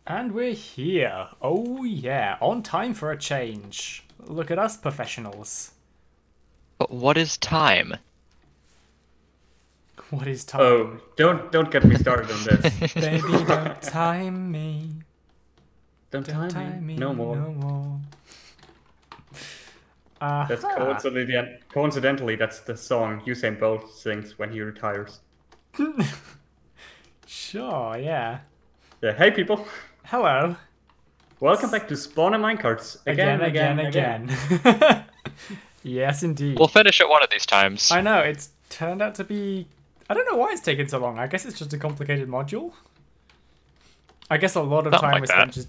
And we're here. Oh yeah, on time for a change. Look at us professionals. But what is time? What is Oh, time? don't get me started on this. Baby, don't time me. Don't Don't time me time me no more. no more. That's Aha. coincidentally that's the song Usain Bolt sings when he retires. Sure, yeah. Yeah, hey people, Hello. welcome back to Spawn and Minecarts again Again, and again, again and again. again. Yes, We'll indeed. finish it one of these times. I know, it's turned out to be... I don't know why it's taken so long. I guess it's just a complicated module. I guess a lot of Something time like was spent that. just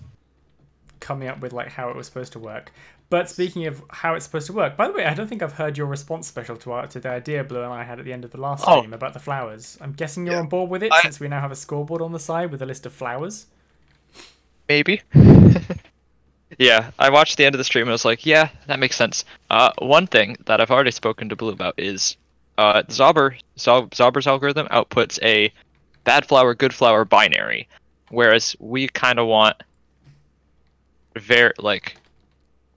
coming up with like how it was supposed to work. But speaking of how it's supposed to work, by the way, I don't think I've heard your response special to the idea Blue and I had at the end of the last Oh, stream about the flowers. I'm guessing you're yeah. on board with it I since we now have a scoreboard on the side with a list of flowers. maybe. Yeah, I watched the end of the stream and I was like, yeah, that makes sense. One thing that I've already spoken to Blue about is Zauber's algorithm outputs a bad flower, good flower binary, whereas we kind of want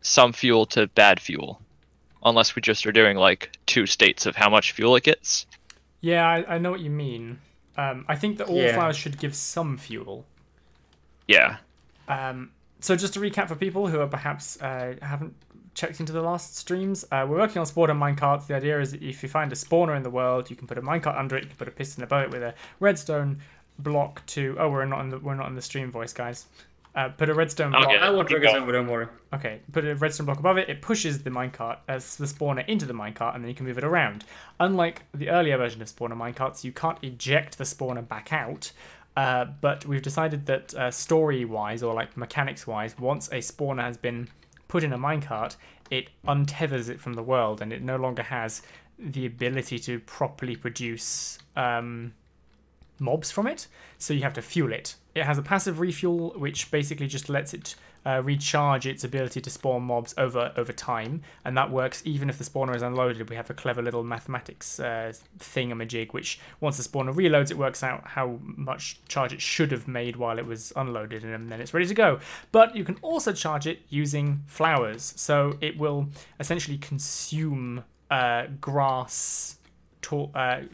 some fuel to bad fuel, unless we just are doing like two states of how much fuel it gets. Yeah, I know what you mean. I think that all Yeah. flowers should give some fuel. Yeah. So just to recap for people who are perhaps haven't checked into the last streams, we're working on spawner minecarts. The idea is that if you find a spawner in the world, you can put a minecart under it. You can put a piston above it with a redstone block to. Oh, we're not in the stream voice, guys. Put a redstone I'll block. get I it. won't Keep trigger going. over, don't worry. Okay, put a redstone block above it. It pushes the minecart as the spawner into the minecart, and then you can move it around. Unlike the earlier version of spawner minecarts, you can't eject the spawner back out. But we've decided that story-wise or like mechanics-wise, once a spawner has been put in a minecart, it untethers it from the world, and it no longer has the ability to properly produce mobs from it, so you have to fuel it. It has a passive refuel, which basically just lets it recharge its ability to spawn mobs over time, and that works even if the spawner is unloaded. We have a clever little mathematics thingamajig, which once the spawner reloads, it works out how much charge it should have made while it was unloaded, and then it's ready to go. But you can also charge it using flowers, so it will essentially consume grass,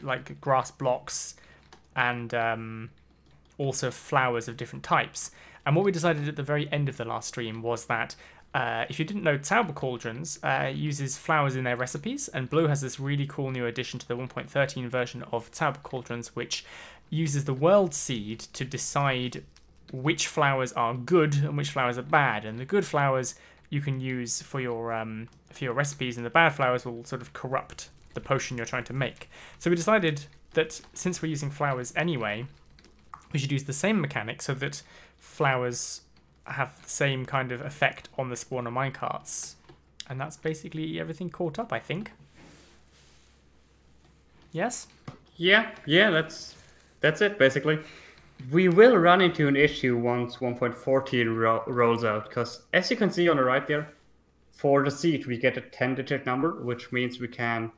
like grass blocks, and also flowers of different types. And what we decided at the very end of the last stream was that if you didn't know, Tauber Cauldrons uses flowers in their recipes, and Blue has this really cool new addition to the 1.13 version of Tauber Cauldrons, which uses the world seed to decide which flowers are good and which flowers are bad. And the good flowers you can use for your recipes, and the bad flowers will sort of corrupt the potion you're trying to make. So we decided that since we're using flowers anyway, we should use the same mechanic so that flowers have the same kind of effect on the spawner minecarts. And that's basically everything caught up, I think. Yes? Yeah, that's it basically. We will run into an issue once 1.14 rolls out, because as you can see on the right there, for the seed we get a 10-digit number, which means we can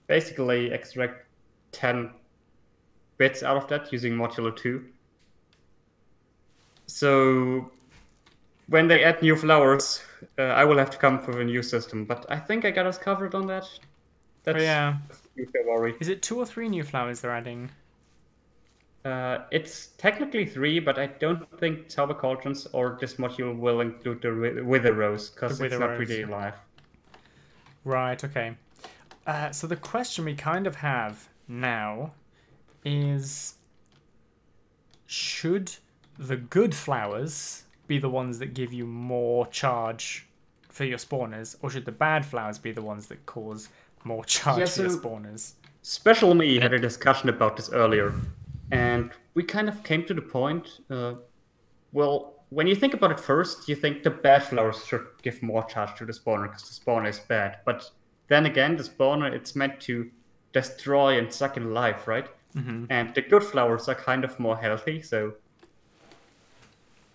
basically extract 10 bits out of that using modulo 2. So when they add new flowers, I will have to come up with a new system, but I think I got us covered on that. That's yeah. you can worry. Is it 2 or 3 new flowers they're adding? It's technically 3, but I don't think Tauber Cauldrons or this module will include the Wither Rose, because it's not really alive. Right, okay. So the question we kind of have now is, should the good flowers be the ones that give you more charge for your spawners, or should the bad flowers be the ones that cause more charge for your spawners? Special Me had a discussion about this earlier, and we kind of came to the point, well, when you think about it first, you think the bad flowers should give more charge to the spawner because the spawner is bad. But then again, the spawner, it's meant to destroy and suck in life, right? Mm-hmm. And the good flowers are kind of more healthy, so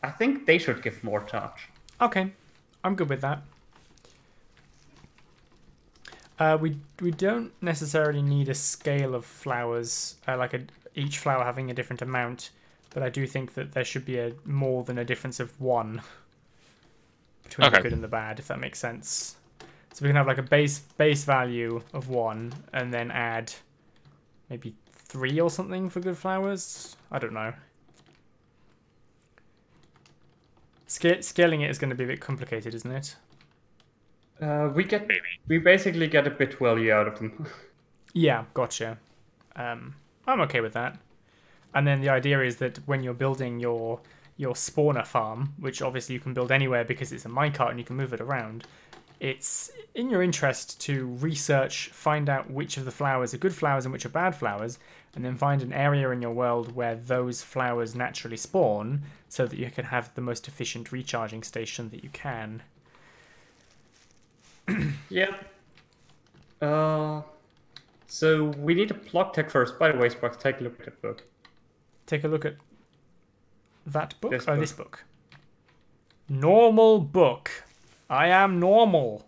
I think they should give more charge. Okay, I'm good with that. We don't necessarily need a scale of flowers, each flower having a different amount. But I do think that there should be more than a difference of 1 between the good and the bad, if that makes sense. So we can have like a base value of 1 and then add maybe 3 or something for good flowers. I don't know. Scaling it is going to be a bit complicated, isn't it? We basically get a bit value out of them. Yeah, gotcha. I'm okay with that. And then the idea is that when you're building your spawner farm, which obviously you can build anywhere because it's a minecart and you can move it around, it's in your interest to research, find out which of the flowers are good flowers and which are bad flowers, and then find an area in your world where those flowers naturally spawn so that you can have the most efficient recharging station that you can. Yeah. So we need a block tech first. By the way, Sparks, take a look at that book. Take a look at that book? This book. Normal book. I am normal.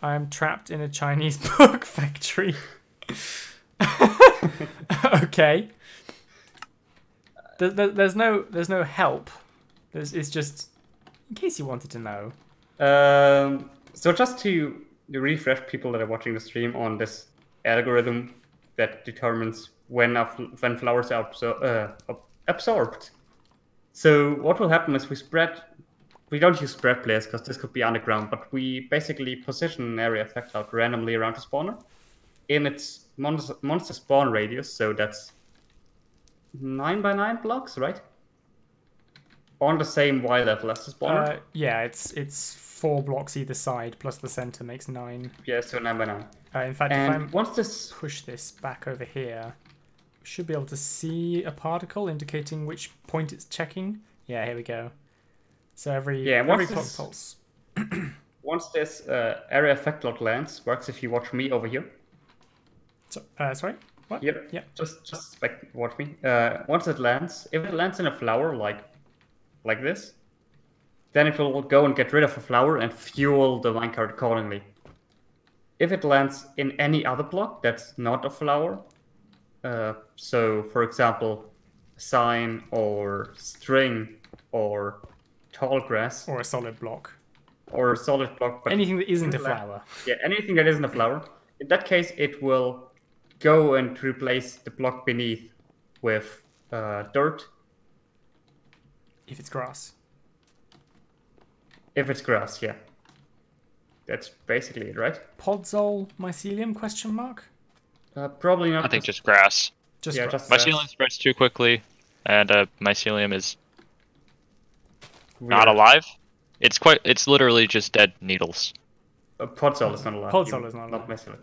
I am trapped in a Chinese book factory. Okay. There's no help. It's just in case you wanted to know. So just to refresh people that are watching the stream on this algorithm that determines when flowers are absorbed. So what will happen is we don't use spread players because this could be underground, but we basically position an area effect cloud randomly around the spawner in its monster spawn radius. So that's 9 by 9 blocks, right? On the same Y level as the spawner. Yeah, it's 4 blocks either side plus the center makes 9. Yeah, so 9 by 9. In fact, and if I push this back over here, we should be able to see a particle indicating which point it's checking. Yeah, here we go. So every clock pulse. Once this area effect lot lands, works if you watch me over here. So, sorry? What? Yep. Yeah. Just watch me. Once it lands, if it lands in a flower like this, then it will go and get rid of a flower and fuel the minecart accordingly. If it lands in any other block that's not a flower, so for example, sign or string or tall grass. Or a solid block. But anything that isn't a flower. Yeah, anything that isn't a flower. In that case, it will go and replace the block beneath with dirt. If it's grass. If it's grass, yeah. That's basically it, right? Podzol mycelium, question mark? Probably not. I think just grass. Just grass. Mycelium spreads too quickly, and mycelium is not alive. It's literally just dead needles. Podzol is not alive. Podzol is not alive. Mycelium.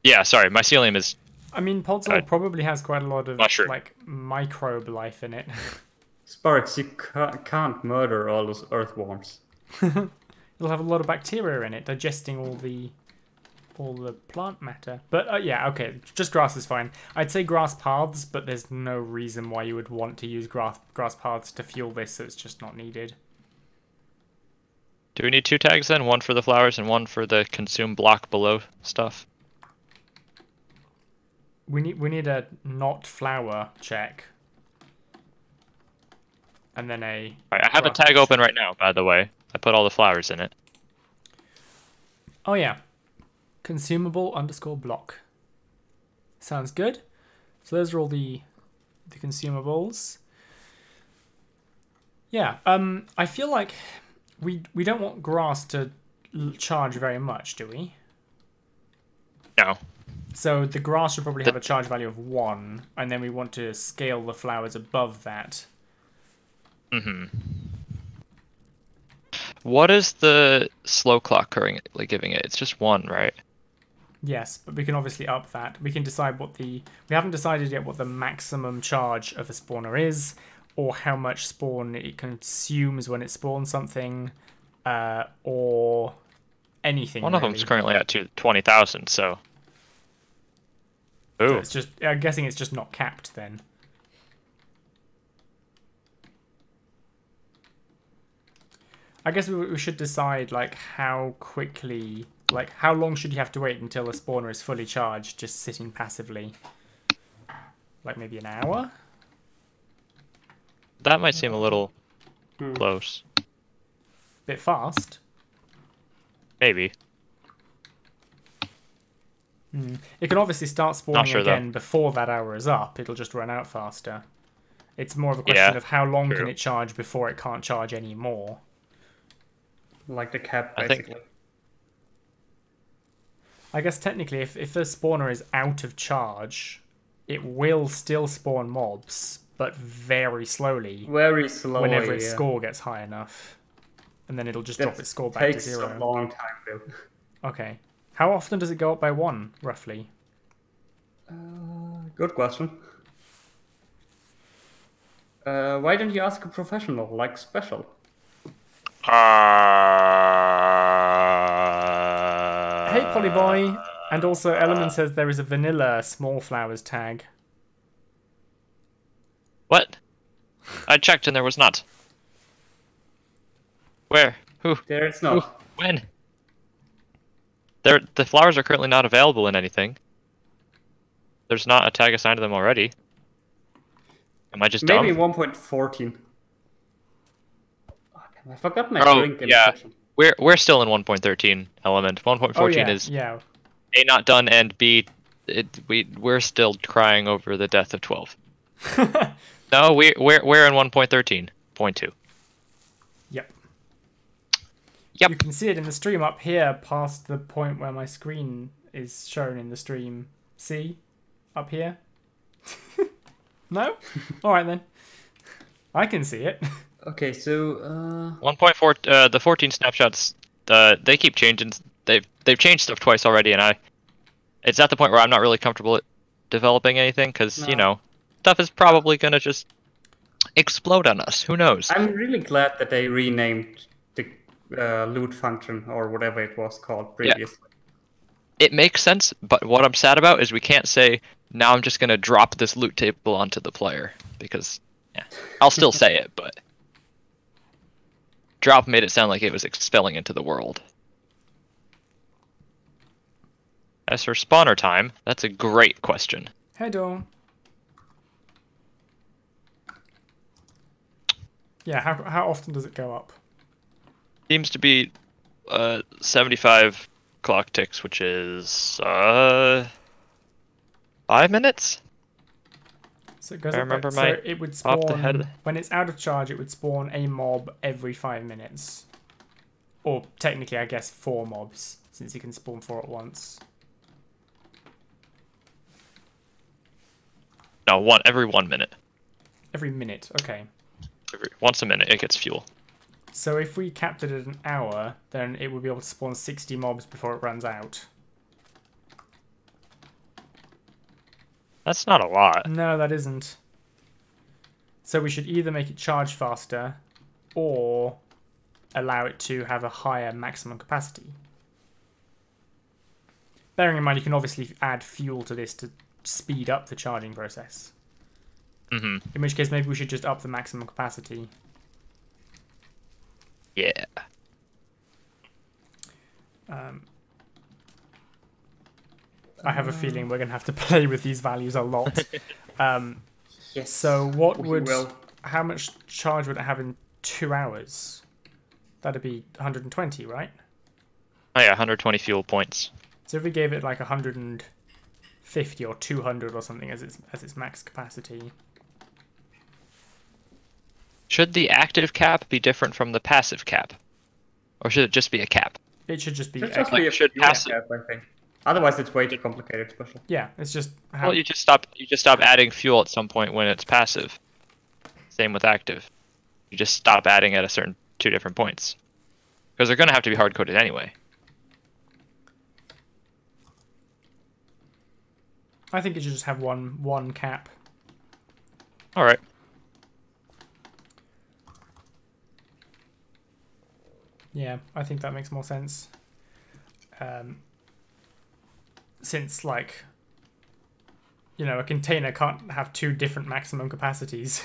Yeah, sorry, mycelium is... I mean, Podzol probably has quite a lot of mushroom. like microbe life in it. Sparks, you can't murder all those earthworms. It'll have a lot of bacteria in it, digesting all the plant matter. But yeah, okay, just grass is fine. I'd say grass paths, but there's no reason why you would want to use grass paths to fuel this, so it's just not needed. Do we need 2 tags then? 1 for the flowers and 1 for the consume block below stuff? We need a not flower check. And then a... Right, I have a tag open right now, by the way. I put all the flowers in it. Oh yeah. Consumable _ block. Sounds good. So those are all the consumables. Yeah, I feel like we don't want grass to charge very much, do we? No. So the grass should probably have a charge value of 1, and then we want to scale the flowers above that. Mm-hmm. What is the slow clock currently giving it? It's just 1, right? Yes, but we can obviously up that. We can decide we haven't decided yet what the maximum charge of a spawner is, or how much spawn it consumes when it spawns something, or anything. One of them's currently at 20,000, so... Ooh. So it's just, I'm guessing it's just not capped then. I guess we should decide like how quickly, like how long should you have to wait until a spawner is fully charged, just sitting passively? Like maybe an hour? That might seem a little Hmm. close. Bit fast. Maybe. It can obviously start spawning sure, though. again before that hour is up. It'll just run out faster. It's more of a question of how long can true. it charge before it can't charge anymore. Like the cap, I think- basically. I guess technically, if the spawner is out of charge, it will still spawn mobs, but very slowly Very slowly. whenever its yeah. score gets high enough. And then it'll just drop That its score back to takes a 0. long time, though. Okay. How often does it go up by 1, roughly? Good question. Why don't you ask a professional, like Special? Hey, Polyboy! And also, Element says there is a vanilla small flowers tag. What? I checked and there was not. Where? Who? There it's Who? not. When? The flowers are currently not available in anything. There's not a tag assigned to them already. Am I just Maybe dumb? 1.14. Oh, damn, I forgot my Oh, drink in yeah. the kitchen. We're still in 1.13 element. 1.14 Oh, yeah, is yeah. A, not done, and B, we're still crying over the death of 12. No, we're in 1.13.2. Yep. Yep. You can see it in the stream up here past the point where my screen is shown in the stream. See? Up here? No? Alright then. I can see it. Okay, so 1.4, the 14 snapshots, they keep changing. They've changed stuff twice already, and it's at the point where I'm not really comfortable at developing anything, because, you know, stuff is probably gonna just explode on us. Who knows? I'm really glad that they renamed the loot function, or whatever it was called previously. It makes sense, but what I'm sad about is we can't say, now I'm just gonna drop this loot table onto the player, because, yeah, I'll still say it, but drop made it sound like it was expelling into the world. As for spawner time, that's a great question. Hey, Dawn. Yeah, how often does it go up? Seems to be 75 clock ticks, which is 5 minutes? So it goes I up by- remember so my it would off the spawn head. when it's out of charge. It would spawn a mob every 5 minutes, or technically, I guess 4 mobs, since you can spawn 4 at once. No, every 1 minute. Every minute. Okay. Once a minute, it gets fuel. So if we capped it at an hour, then it would be able to spawn 60 mobs before it runs out. That's not a lot. No, that isn't. So we should either make it charge faster, or allow it to have a higher maximum capacity. Bearing in mind, you can obviously add fuel to this to speed up the charging process. Mm-hmm. In which case, maybe we should just up the maximum capacity. Yeah. I have a feeling we're going to have to play with these values a lot. Yes. So what we would... will. How much charge would it have in 2 hours? That'd be 120, right? Oh yeah, 120 fuel points. So if we gave it like 150 or 200 or something as its max capacity. Should the active cap be different from the passive cap? Or should it just be a cap? It should just be... Should just be a should fuel passive- cap, I think. Otherwise, it's way too complicated, Special. Yeah, it's just... How... Well, you just stop adding fuel at some point when it's passive. Same with active. You just stop adding at a certain 2 different points. Because they're going to have to be hard-coded anyway. I think it should just have one cap. Alright. Yeah, I think that makes more sense. Since, like, you know, a container can't have 2 different maximum capacities.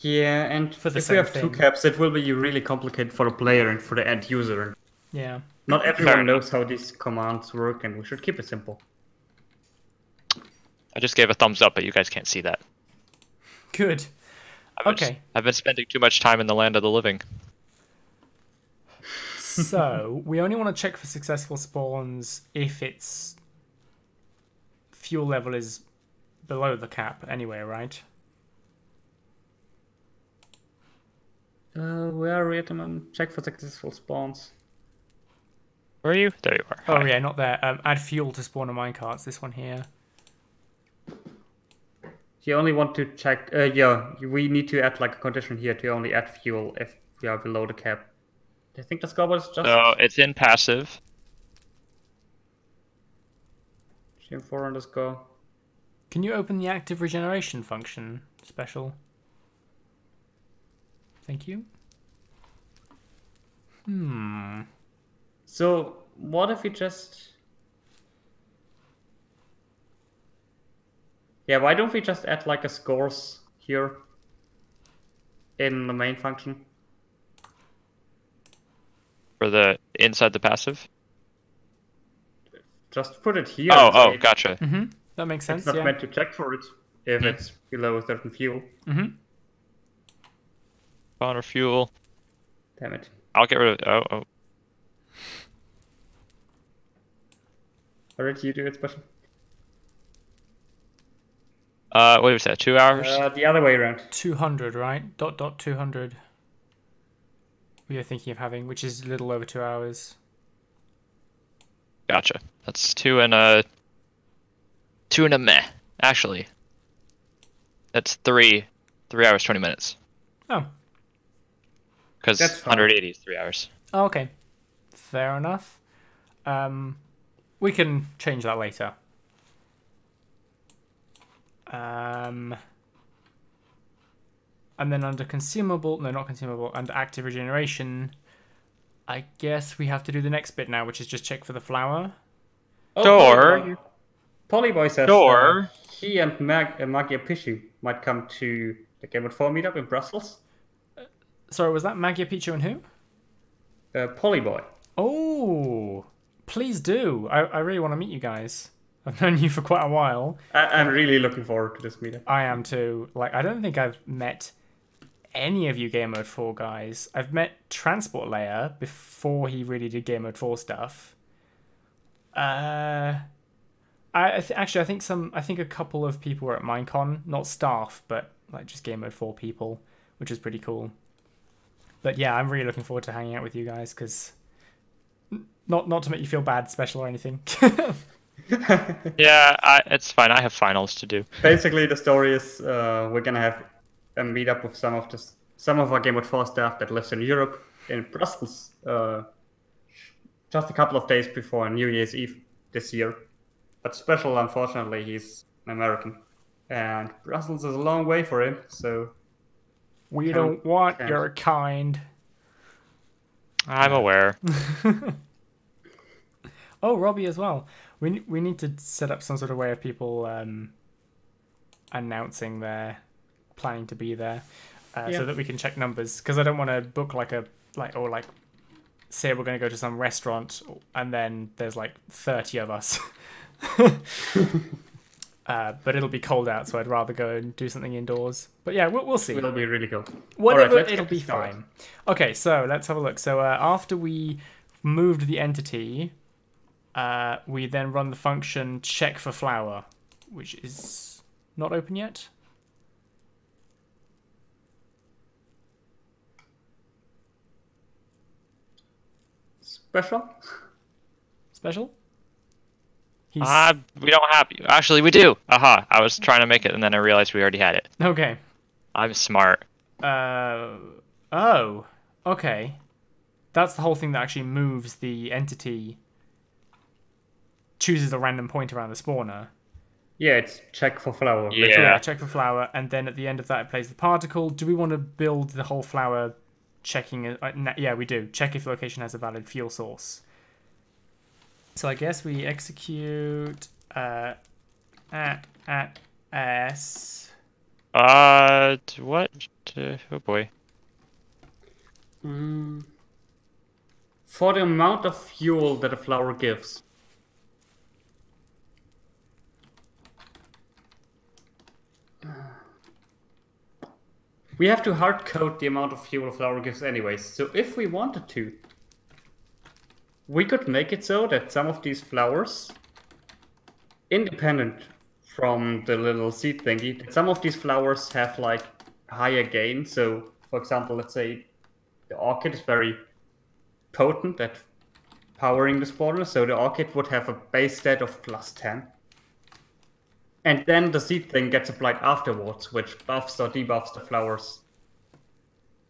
Yeah, and For the if we same have 2 thing. caps, it will be really complicated for the player and for the end user. Yeah. Not Fair everyone enough. knows how these commands work, and we should keep it simple. I just gave a thumbs up, but you guys can't see that. Good. Okay. I've been spending too much time in the land of the living. So we only want to check for successful spawns if its fuel level is below the cap anyway, right? Where are we at the moment? Check for successful spawns. Where are you? There you are. Oh Hi. yeah, not there. Add fuel to spawner minecarts. This one here. You only want to check. Yeah, we need to add like a condition here to only add fuel if we are below the cap. I think the scoreboard is just. So it's in passive. GM4 underscore. Can you open the active regeneration function special? Thank you. So what if we just? Yeah, why don't we just add like a scores here in the main function? For the inside the passive. Just put it here. Oh, gotcha. That makes sense. It's not Yeah. meant to check for it if it's below a certain fuel. Spawner fuel. Damn it. I'll get rid of. Oh. Alright, you do it special. What did we say? 2 hours. The other way around. 200, right? Dot 200. We are thinking of having, which is a little over 2 hours. Gotcha. That's 2 and a meh. Actually, that's 3 hours 20 minutes. Oh. Because That's fine. 180 is 3 hours. Oh, okay. Fair enough. We can change that later. And then under consumable, no, not consumable, under active regeneration, I guess we have to do the next bit now, which is just check for the flower. Sure. Polyboy says Sure. he and Magia Pishu might come to the Gamemode 4 meetup in Brussels. Sorry, was that Magia Pichu and who? Polyboy. Oh, please do. I really want to meet you guys. I've known you for quite a while. I'm really looking forward to this meetup. I am too. Like, I don't think I've met any of you Gamemode 4 guys. I've met Transport Layer before he really did Gamemode 4 stuff. Actually, I think a couple of people were at Minecon, not staff, but like just Gamemode 4 people, which was pretty cool. But yeah, I'm really looking forward to hanging out with you guys because not to make you feel bad, special or anything. Yeah, it's fine. I have finals to do. Basically, the story is we're gonna have a meetup with some of our Gamemode 4 staff that lives in Europe in Brussels, just a couple of days before New Year's Eve this year. But special, unfortunately, he's an American, and Brussels is a long way for him. So We don't want your kind. I'm aware. Oh, Robbie as well. We need to set up some sort of way of people announcing they're planning to be there, so that we can check numbers. Because I don't want to book say we're going to go to some restaurant and then there's like 30 of us. But it'll be cold out, so I'd rather go and do something indoors. But yeah, we'll see. it'll be really cool. Whatever, Alright, it'll be fine. Okay, so let's have a look. So after we moved the entity, we then run the function check for flower, which is not open yet. Special? We don't have you. Actually, we do. Aha! I was trying to make it, and then I realized we already had it. Okay. I'm smart. Oh. Okay. That's the whole thing that actually moves the entity. Chooses a random point around the spawner. Yeah, it's check for flower. Yeah. Check for flower, and then at the end of that, it plays the particle. Do we want to build the whole flower checking? Yeah, we do. Check if location has a valid fuel source. So I guess we execute at s. What? Oh boy. For the amount of fuel that a flower gives. We have to hard code the amount of fuel a flower gives anyways. So if we wanted to, we could make it so that some of these flowers, independent from the little seed thingy, that some of these flowers have like higher gain. So for example, let's say the orchid is very potent at powering the spawner, so the orchid would have a base stat of +10. And then the seed thing gets applied afterwards, which buffs or debuffs the flower's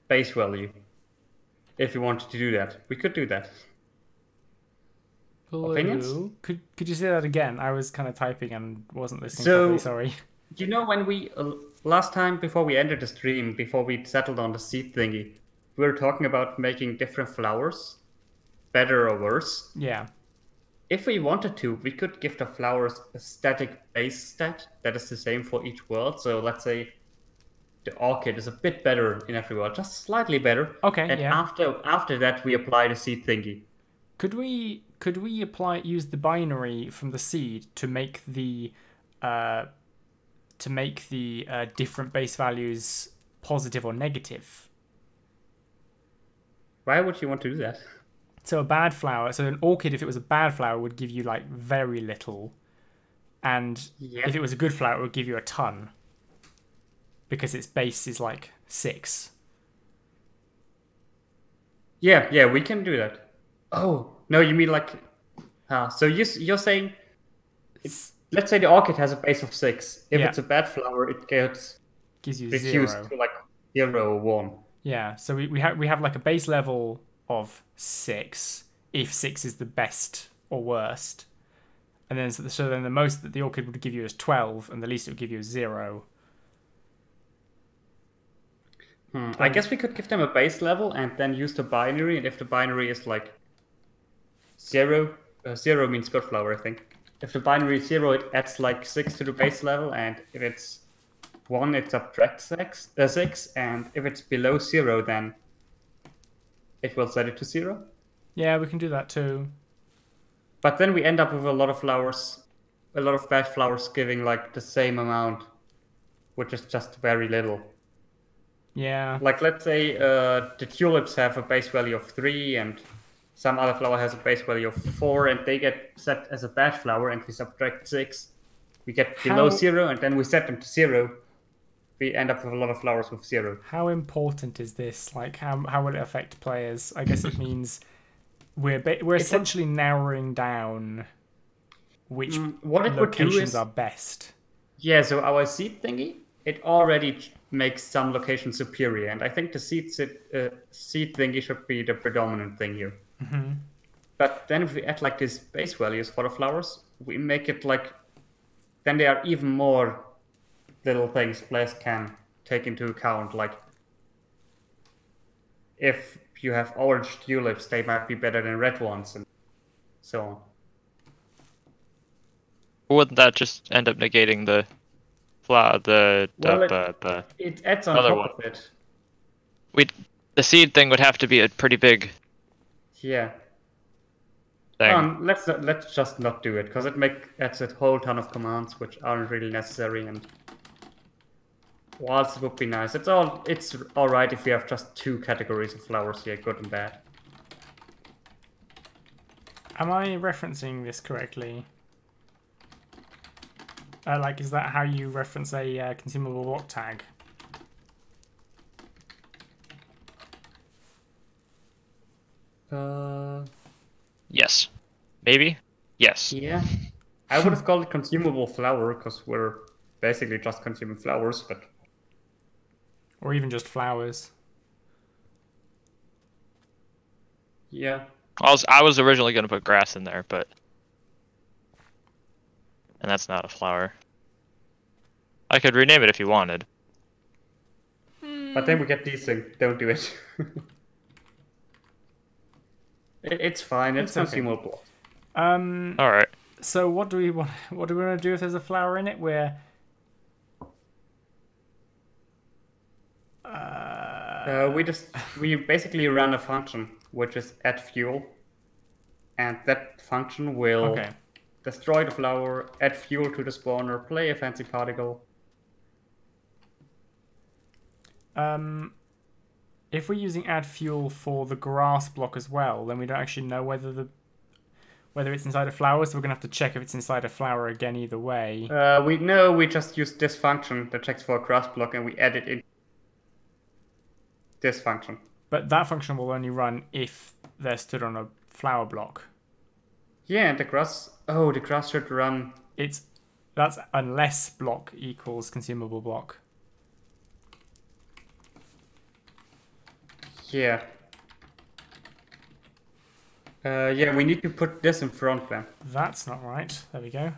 base value. If you wanted to do that, we could do that. Opinions? Could you say that again? I was kind of typing and wasn't listening So, properly, sorry. You know, when we last time before we ended the stream, before we settled on the seed thingy, we were talking about making different flowers, better or worse. Yeah. If we wanted to, we could give the flowers a static base stat that is the same for each world. So let's say the orchid is a bit better in every world, just slightly better. Okay. And yeah. after that, we apply the seed thingy. Could we use the binary from the seed to make the different base values positive or negative? Why would you want to do that? So a bad flower, so an orchid, if it was a bad flower, would give you like very little, and if it was a good flower, it would give you a ton, because its base is like 6. Yeah, we can do that. Oh no, you mean like, so you're saying, let's say the orchid has a base of 6. If it's a bad flower, it gives you reduced 0 to like 0 or 1. Yeah, so we have like a base level of 6 if 6 is the best or worst, and then so then the most that the orchid would give you is 12, and the least it would give you is 0. I guess we could give them a base level and then use the binary, and if the binary is like 0, 0 means good flower, I think. If the binary is 0, it adds like 6 to the base level, and if it's 1, it subtracts 6, and if it's below 0, then it will set it to 0. Yeah, we can do that too. But then we end up with a lot of flowers, a lot of bad flowers giving like the same amount, which is just very little. Yeah. Like let's say the tulips have a base value of 3 and some other flower has a base value of 4, and they get set as a bad flower, and we subtract 6. We get below 0, and then we set them to 0. We end up with a lot of flowers with 0. How important is this? Like, how will it affect players? I guess it means we're essentially narrowing down which locations are best. Yeah, so our seed thingy, it already makes some locations superior, and I think the seed thingy should be the predominant thing here. Mm-hmm. But then if we add like these base values for the flowers, we make it like, then there are even more little things players can take into account, like if you have orange tulips, they might be better than red ones, and so on. Wouldn't that just end up negating the flower? It adds on top of it. The seed thing would have to be a pretty big. Yeah. Thing. Let's just not do it, because it adds a whole ton of commands which aren't really necessary, and whilst it would be nice, it's all right if we have just 2 categories of flowers here, good and bad. Am I referencing this correctly? Like, is that how you reference a consumable block tag? Yes. Maybe? Yes. Yeah. I would have called it consumable flower, because we're basically just consuming flowers, but... Or even just flowers. Yeah. I was originally going to put grass in there, but... And that's not a flower. I could rename it if you wanted. But then we get these things. Don't do it. It's fine. It's consumable. Okay. All right. So what do we want to do if there's a flower in it? We basically run a function which is add fuel, and that function will destroy the flower, add fuel to the spawner, play a fancy particle. If we're using add fuel for the grass block as well, then we don't actually know whether it's inside a flower, so we're gonna have to check if it's inside a flower again either way. We just use this function that checks for a grass block and we add it in this function. But that function will only run if they're stood on a flower block. Yeah, and the grass should run. That's unless block equals consumable block. Yeah. Yeah, we need to put this in front then. That's not right. There we go.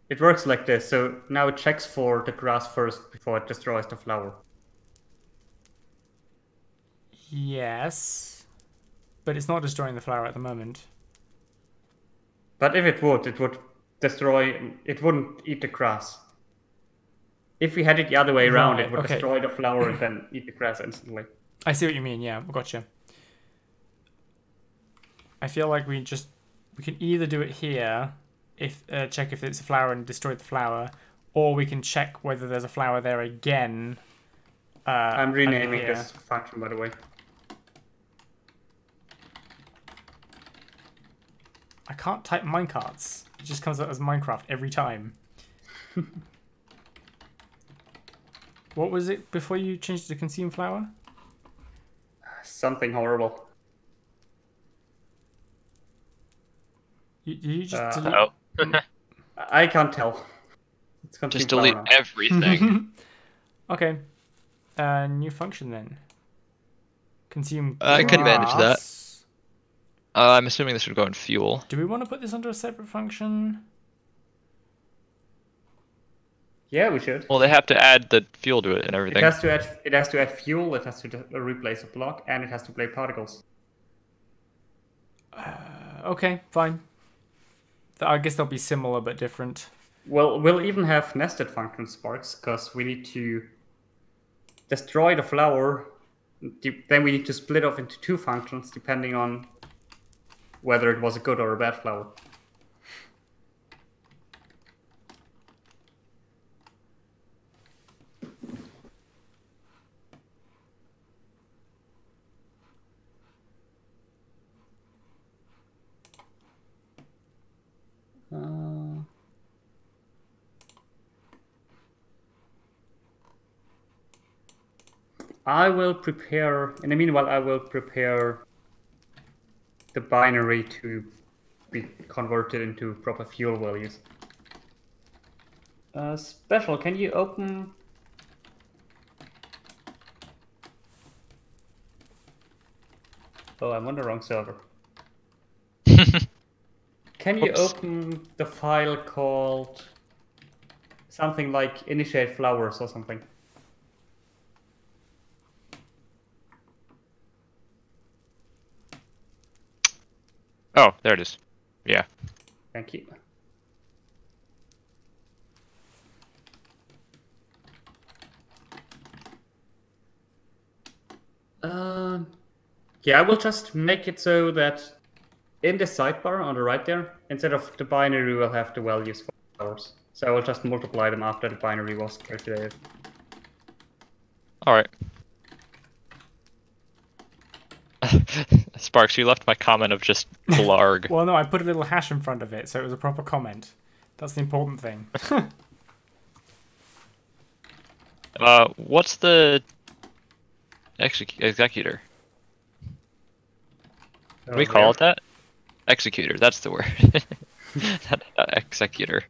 It works like this, so now it checks for the grass first before it destroys the flower. Yes. But it's not destroying the flower at the moment. But if it would destroy, it wouldn't eat the grass. If we had it the other way around, Right, it would okay. destroy the flower and then eat the grass instantly. I see what you mean, yeah, gotcha. I feel like we can either do it here, check if it's a flower and destroy the flower, or we can check whether there's a flower there again. I'm renaming this function, by the way. I can't type minecarts. It just comes out as Minecraft every time. What was it before you changed it to consume flower? Something horrible. You just delete... Oh. I can't tell. It's Just delete everything. Okay. New function then. Consume I can manage that. grass. I'm assuming this would go in fuel. Do we want to put this under a separate function? Yeah, we should. Well, they have to add the fuel to it and everything. It has to add fuel, it has to replace a block, and it has to play particles. Okay, fine. I guess they'll be similar but different. Well, we'll even have nested function sparks, because we need to destroy the flower. Then we need to split off into two functions, depending on whether it was a good or a bad flower. I will prepare, in the meanwhile, I will prepare the binary to be converted into proper fuel values. Special, can you open... Oh, I'm on the wrong server. Can you open the file called something like initiate flowers or something? Oh, there it is. Yeah. Thank you. Yeah, I will just make it so that in the sidebar on the right there, instead of the binary, we'll have the values for flowers. So I will just multiply them after the binary was calculated. Alright. Sparks, you left my comment of just blarg. Well, no, I put a little hash in front of it, so it was a proper comment. That's the important thing. What's the executor? Can we call it that? Executor, that's the word. Not executor.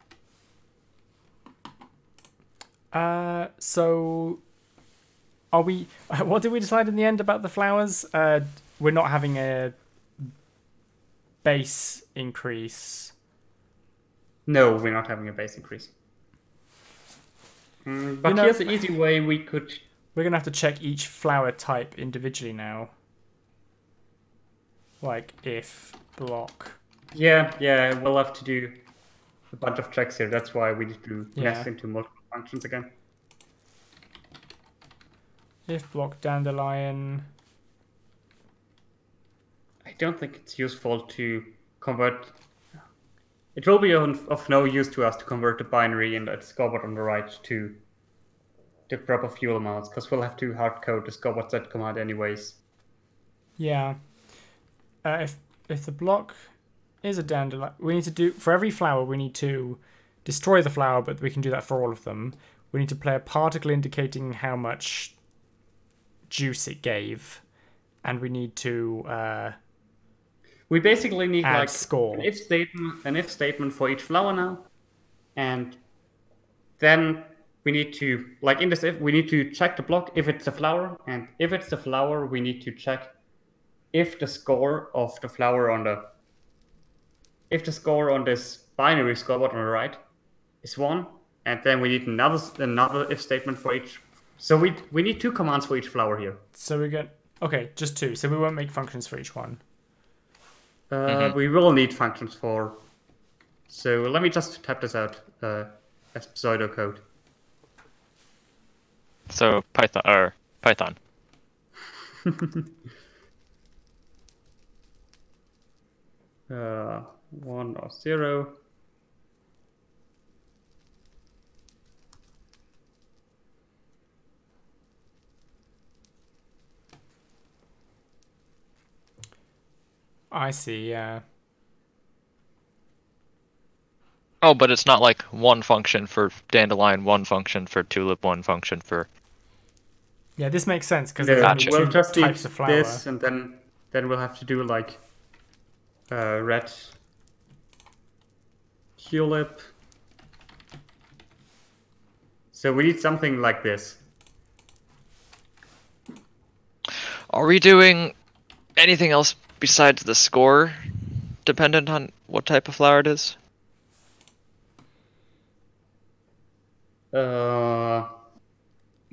So are we... What did we decide in the end about the flowers? We're not having a base increase. No, we're not having a base increase. But You know, here's an easy way we could... We're going to have to check each flower type individually now. Like if, block. Yeah, we'll have to do a bunch of checks here. That's why we need to nest into multiple functions again. If, block, dandelion. I don't think it's useful to convert It will be of no use to us to convert the binary in that scoreboard on the right to the proper fuel amounts, because we'll have to hard code the scoreboard set command anyways. Yeah. If the block is a dandelion, we need to do for every flower. We need to destroy the flower, but we can do that for all of them. We need to play a particle indicating how much juice it gave, and we need to we basically need add like score. an if statement for each flower now, and then we need to, like in this if, we need to check the block if it's a flower, and if it's the flower, we need to check if the score of the flower on this binary scoreboard on the right is 1, and then we need another if statement for each. So we need 2 commands for each flower here. So we get just 2. So we won't make functions for each one. We will need functions for. So let me just type this out as pseudocode. So Python. 1 or 0. I see. Yeah. Oh, but it's not like one function for dandelion, one function for tulip, one function for. Yeah, this makes sense because Gotcha. We'll just need types of flower. this, and then we'll have to do like red tulip. So we need something like this. Are we doing anything else besides the score, dependent on what type of flower it is?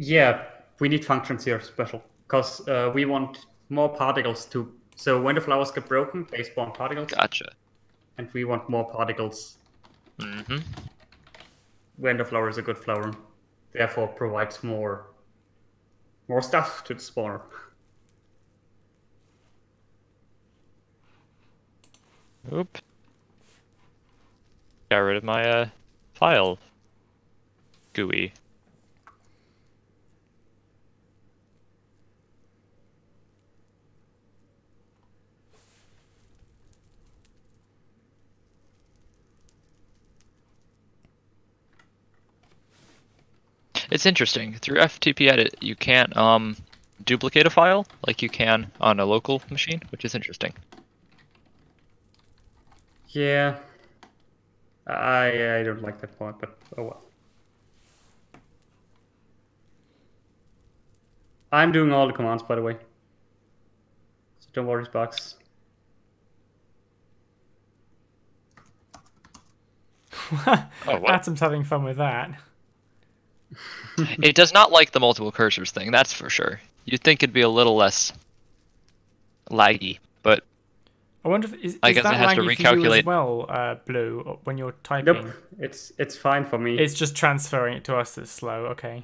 Yeah, we need functions here special, because we want more particles to. So when the flowers get broken, they spawn particles. Gotcha. And we want more particles. When the flower is a good flower, therefore provides more stuff to the spawner. Oop. Got rid of my file GUI. It's interesting. Through FTP edit, you can't duplicate a file like you can on a local machine, which is interesting. Yeah, I don't like that part, but oh well. I'm doing all the commands, by the way. So don't worry, Sparks. Oh, what? Atom's having fun with that. It does not like the multiple cursors thing, that's for sure. You'd think it'd be a little less laggy, but I wonder if I is guess that it has to laggy for you as recalculate. well, Blue, when you're typing. Nope, it's fine for me. It's just transferring it to us that's slow. Okay.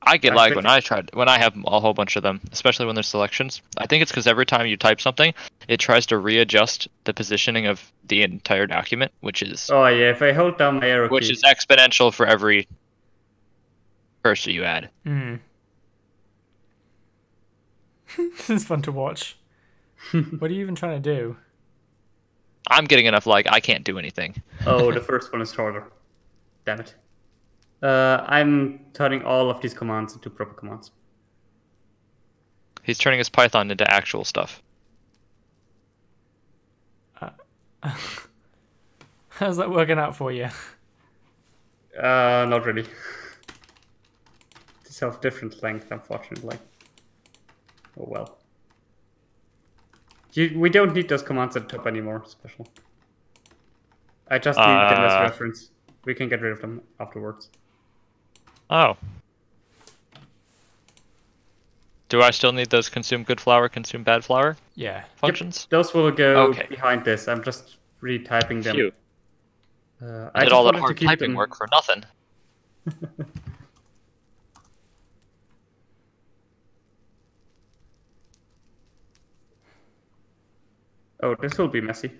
I get I lag think- when I have a whole bunch of them, especially when there's selections. I think it's because every time you type something, it tries to readjust the positioning of the entire document, which is Oh yeah, if I hold down my arrow which key. is exponential for every cursor you add. This is fun to watch. What are you even trying to do? I'm getting enough lag, I can't do anything. Oh, the first one is shorter. Damn it. I'm turning all of these commands into proper commands. He's turning his Python into actual stuff. How's that working out for you? Not really. It's of different length, unfortunately. Oh well. We don't need those commands at the top anymore, special. I just need them as reference. We can get rid of them afterwards. Oh. Do I still need those consume good flower, consume bad flower Yeah. functions? Yep, those will go Okay. behind this. I'm just retyping them. Phew. I I did just all that wanted to hard keep typing them- work for nothing. Oh, this will be messy.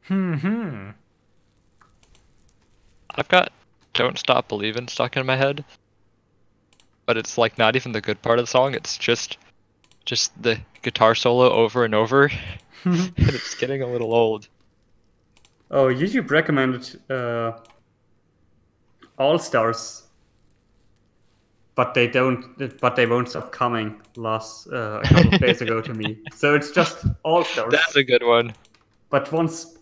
Hmm. I've got "Don't Stop Believin'" stuck in my head, but it's like not even the good part of the song. It's just the guitar solo over and over, and it's getting a little old. Oh, YouTube recommended All Stars, but they don't. But they won't stop coming. Last a couple of days ago to me. So it's just All Stars. That's a good one. But once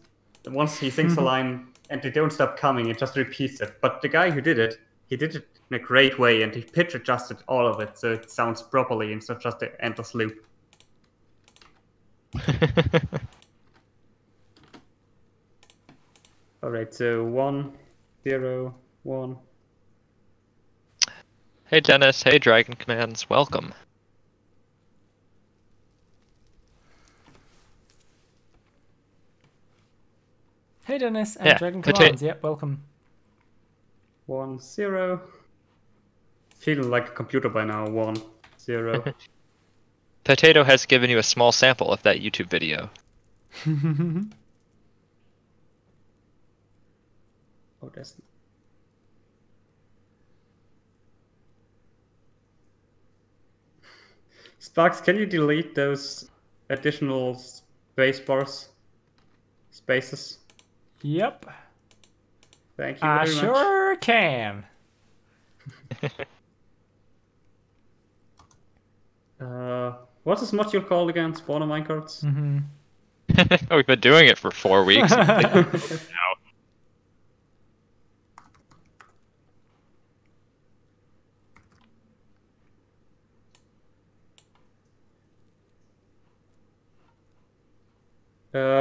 he sings a line and they don't stop coming, it just repeats it. But the guy who did it, he did it in a great way, and he pitch adjusted all of it so it sounds properly instead of just an endless loop. All right, so 1, 0, 1. Hey Dennis, hey Dragon Commands, welcome. Hey Dennis and Yeah, Dragon Commands. Yep, welcome. 1, 0. Feeling like a computer by now. 1, 0. Potato has given you a small sample of that YouTube video. Oh, that's. Sparks, can you delete those additional spaces? Yep. Thank you I very much. sure can. What's this module called again? Spawner Minecarts? We've been doing it for 4 weeks. now.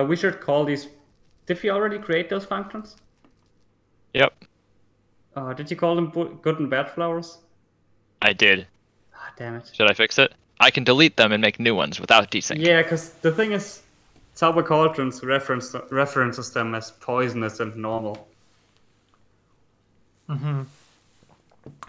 We should call these. Did we already create those functions? Yep, Did you call them good and bad flowers? I did. Ah, damn it. Should I fix it? I can delete them and make new ones without desync. Yeah, because the thing is, Sauber Cauldrons references them as poisonous and normal.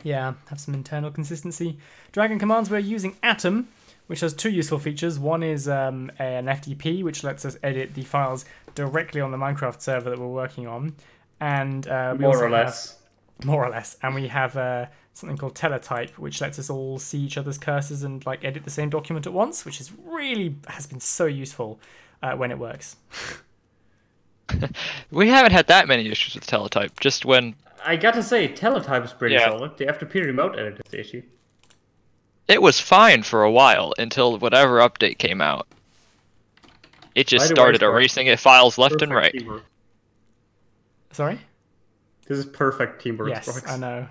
Yeah, have some internal consistency. Dragon Commands, we're using Atom, which has 2 useful features. One is an FTP, which lets us edit the files directly on the Minecraft server that we're working on. And we More also or less. more or less. And we have something called Teletype, which lets us all see each other's cursors and like edit the same document at once, which is really has been so useful when it works. We haven't had that many issues with Teletype, just when I gotta say, Teletype is pretty Yeah. solid. The FTP remote edit is the issue. it was fine for a while until whatever update came out. It just By the way, started Spark, erasing it files left and perfect right. teamwork. Sorry? This is perfect teamwork, Yes, Sparks. I know.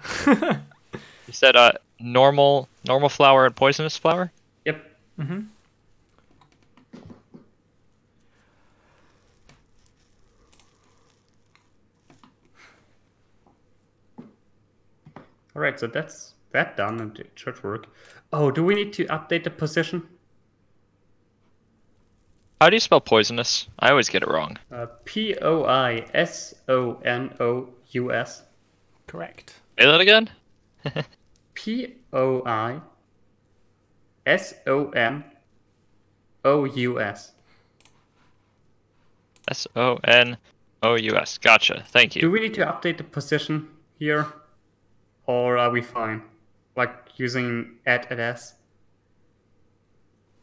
You said normal flower and poisonous flower? Yep. Alright, so that's that done and it should work. Oh, do we need to update the position? How do you spell poisonous? I always get it wrong. Poisonous. Correct. Say that again? Poisonous. Sonous. Gotcha. Thank Do you. we need to update the position here? Or are we fine? Like using @s?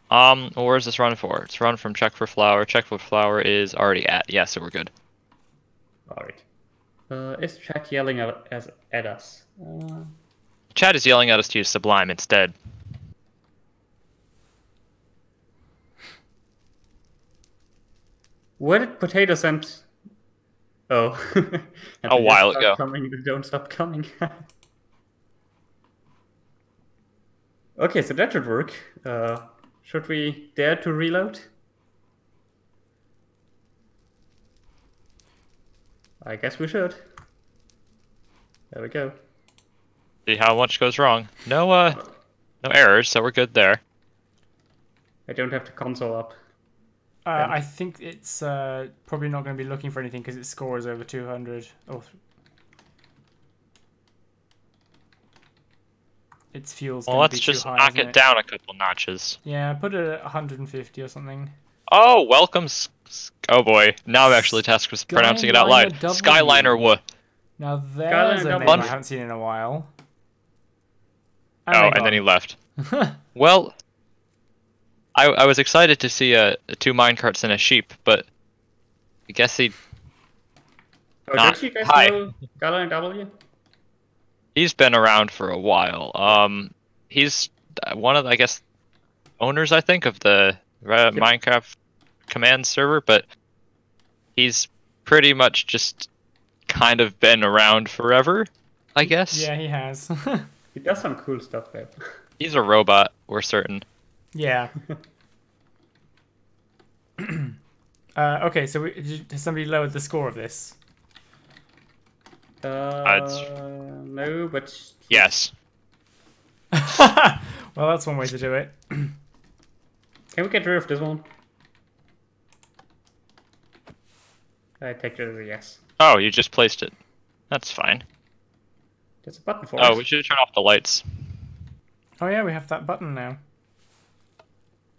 Well, where's this run for? It's run from check for flower. Check for flower is already at. Yeah, so we're good. Alright. Is chat yelling at us? Chat is yelling at us to use Sublime instead. Where did Potato send? Oh. And A they while stop ago. Coming, they don't stop coming. Okay, so that should work. Should we dare to reload? I guess we should. There we go. See how much goes wrong. No errors, so we're good there. I don't have the console up. I think it's probably not going to be looking for anything because its score is over 200. Oh, its fuel's Well, going to let's be too just high. knock isn't it down a couple notches. Yeah, put it at 150 or something. Oh, welcome. Oh boy, now I'm actually tasked with pronouncing it out loud. Skyliner W. Now there's a name I haven't seen in a while. And then he left. Well, I was excited to see two minecarts and a sheep, but I guess he. Oh, did you guys know Gala and W? He's been around for a while. He's one of the, I guess, owners, I think, of the Minecraft command server, but he's pretty much just kind of been around forever, I guess. Yeah, he has. He does some cool stuff, babe. He's a robot, we're certain. Yeah. Okay, so has somebody lowered the score of this? No, but... Yes. Well, that's one way to do it. Can we get rid of this one? I take it as a yes. Oh, you just placed it. That's fine. There's a button for it. Oh, we should turn off the lights. Oh yeah, we have that button now.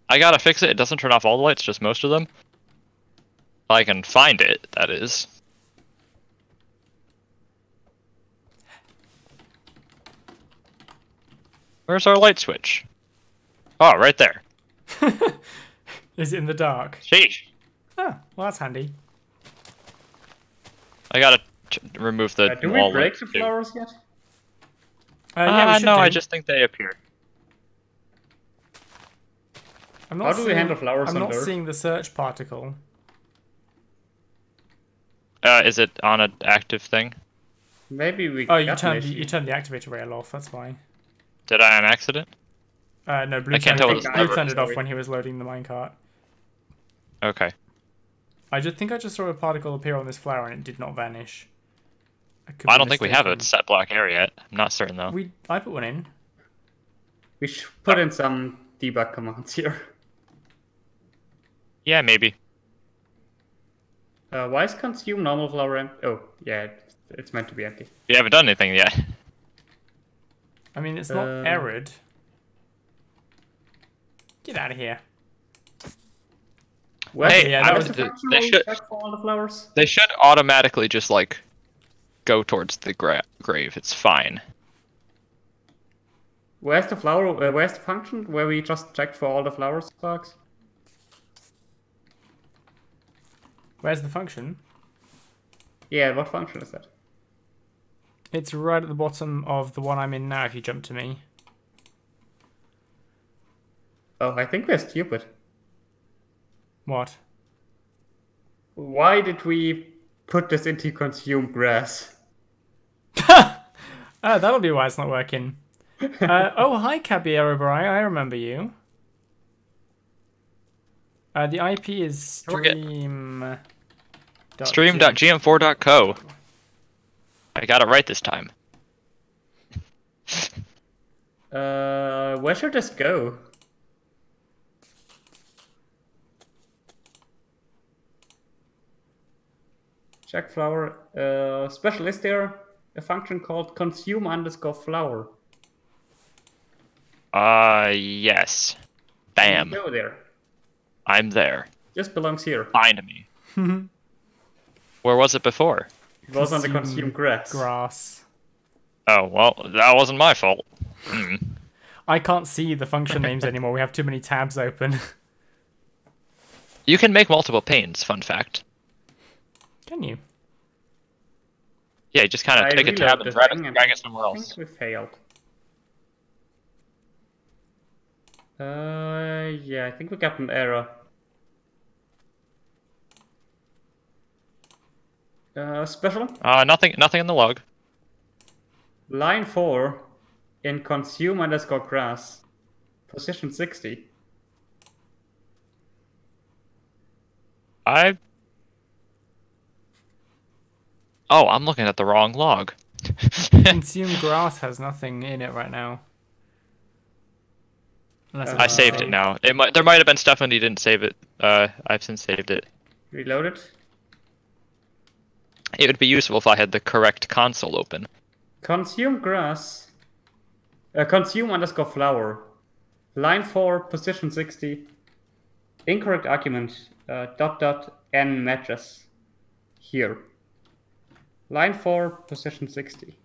I gotta fix it. It doesn't turn off all the lights, just most of them. I can find it, that is. Where's our light switch? Oh, right there. Is it in the dark? Sheesh. Oh, well that's handy. I gotta remove the do wall we break the too. flowers yet? Yeah, we should no, do. I just think they appear. I'm not How do we handle flowers I'm on not Earth? seeing the search particle. Is it on an active thing? Maybe we. Oh, you got turned an the, issue. you turned the activator rail off. That's why. Did I on accident? No, Blue I can't turned, tell it, what the Blue server turned is it off doing. when he was loading the minecart. Okay. I think I just saw a particle appear on this flower and it did not vanish. I don't think we have a set block area yet. I'm not certain though. I put one in. We should put in some debug commands here. Yeah, maybe. Why is consume normal flower empty? Oh, yeah, it's meant to be empty. We haven't done anything yet. I mean, it's not arid. Get out of here. Well, Hey, yeah, I where's was- the they functional should- check for all the flowers? They should automatically just like go towards the grave. It's fine. Where's the flower? Where's the function where we just checked for all the flowers bugs? Where's the function? Yeah, what function is that? It's right at the bottom of the one I'm in now if you jump to me. Oh, I think we're stupid. What? Why did we put this into consume grass? Oh, that'll be why it's not working. Oh, hi, Caballero Bri. I remember you. The IP is stream. Stream.gm4.co. I got it right this time. Where should this go? Check flower. Special, is there a function called consume underscore flower? Yes. Bam. Go there. I'm there. Just belongs here. Find me. Where was it before? It was on the consume grass. Grass. Oh, well, that wasn't my fault. I can't see the function names anymore. We have too many tabs open. You can make multiple panes, fun fact. Can you? Yeah, you just kind of take a tab and reload drag the thing drag it somewhere I else. think we failed. Yeah, I think we got an error. Special? Nothing in the log. Line 4 in consume underscore grass. Position 60. Oh, I'm looking at the wrong log. Consume grass has nothing in it right now. Unless I saved it now. There might have been stuff when you didn't save it. I've since saved it. Reload it. It would be useful if I had the correct console open. Consume grass. Consume underscore flower. Line 4, position 60. Incorrect argument. Dot dot n matches here. Line 4, position 60.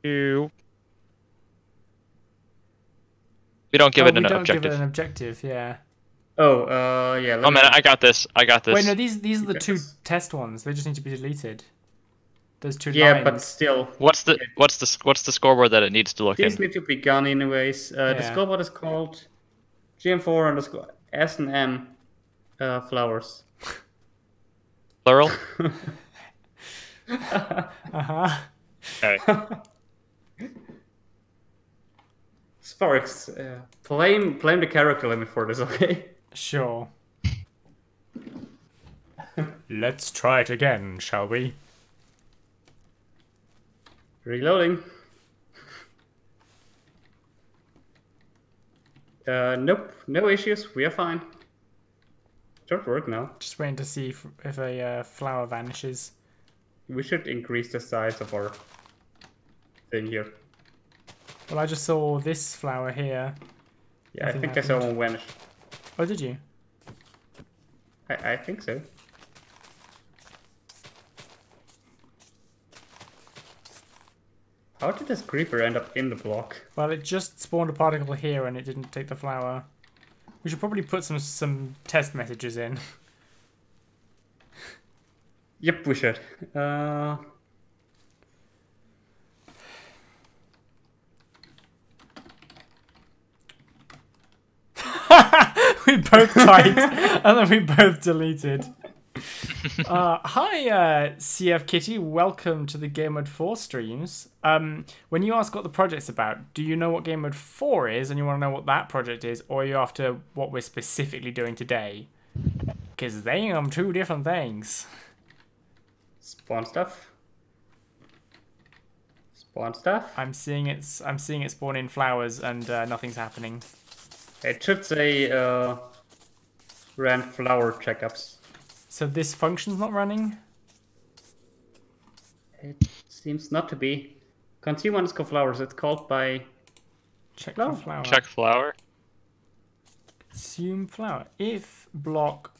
We don't give it an we don't objective. give it an objective, yeah. Oh, yeah. Oh man, I got this. I got this. Wait, no, these are the got two this? test ones. They just need to be deleted. Those two Yeah, lines. but still. What's the scoreboard that it needs to look These in? need to be gone anyways. The Yeah. scoreboard is called GM4 underscore S&M flowers. Plural? Uh-huh. Okay. Sparks, blame the character limit for this, okay? Sure. Let's try it again, shall we? Reloading. Nope, no issues. We are fine. Should work now. Just waiting to see if a flower vanishes. We should increase the size of our thing here. Well, I just saw this flower here. Yeah, Nothing I think I saw happened. one vanish. Oh, did you? I think so. How did this creeper end up in the block? Well, it just spawned a particle here and it didn't take the flower. We should probably put some test messages in. Yep, we should. We both typed and then we both deleted. Hi, CF Kitty. Welcome to the Gamemode 4 streams. When you ask what the project's about, do you know what Gamemode 4 is and you want to know what that project is, or are you after what we're specifically doing today? Because they are two different things. Spawn stuff. Spawn stuff. I'm seeing it spawn in flowers and nothing's happening. It should say ran flower checkups. So this function's not running? It seems not to be. Consume underscore flowers. It's called by. Check Flower. for flower. Check flower. Consume flower. If block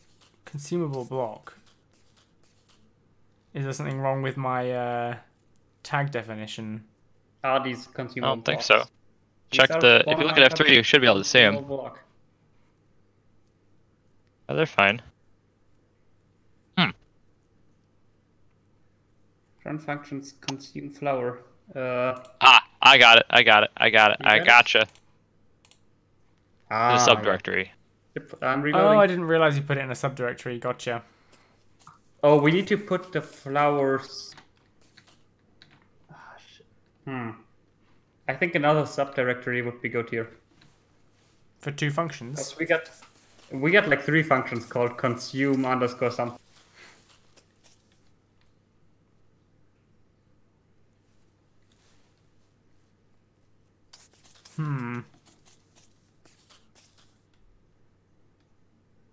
consumable block. Is there something wrong with my tag definition? Are these I consumable don't think blocks? so. These Check are the. If you look at F3, you should be able to see them. consumable block. Oh, they're fine. Run functions consume flower. Ah, I got it. I got it? gotcha. The Yeah. subdirectory. Yep, I'm Oh, reloading. I didn't realize you put it in a subdirectory. Gotcha. Oh, we need to put the flowers. Ah, shit. I think another subdirectory would be good here. For two functions. 'Cause we got like 3 functions called consume underscore something.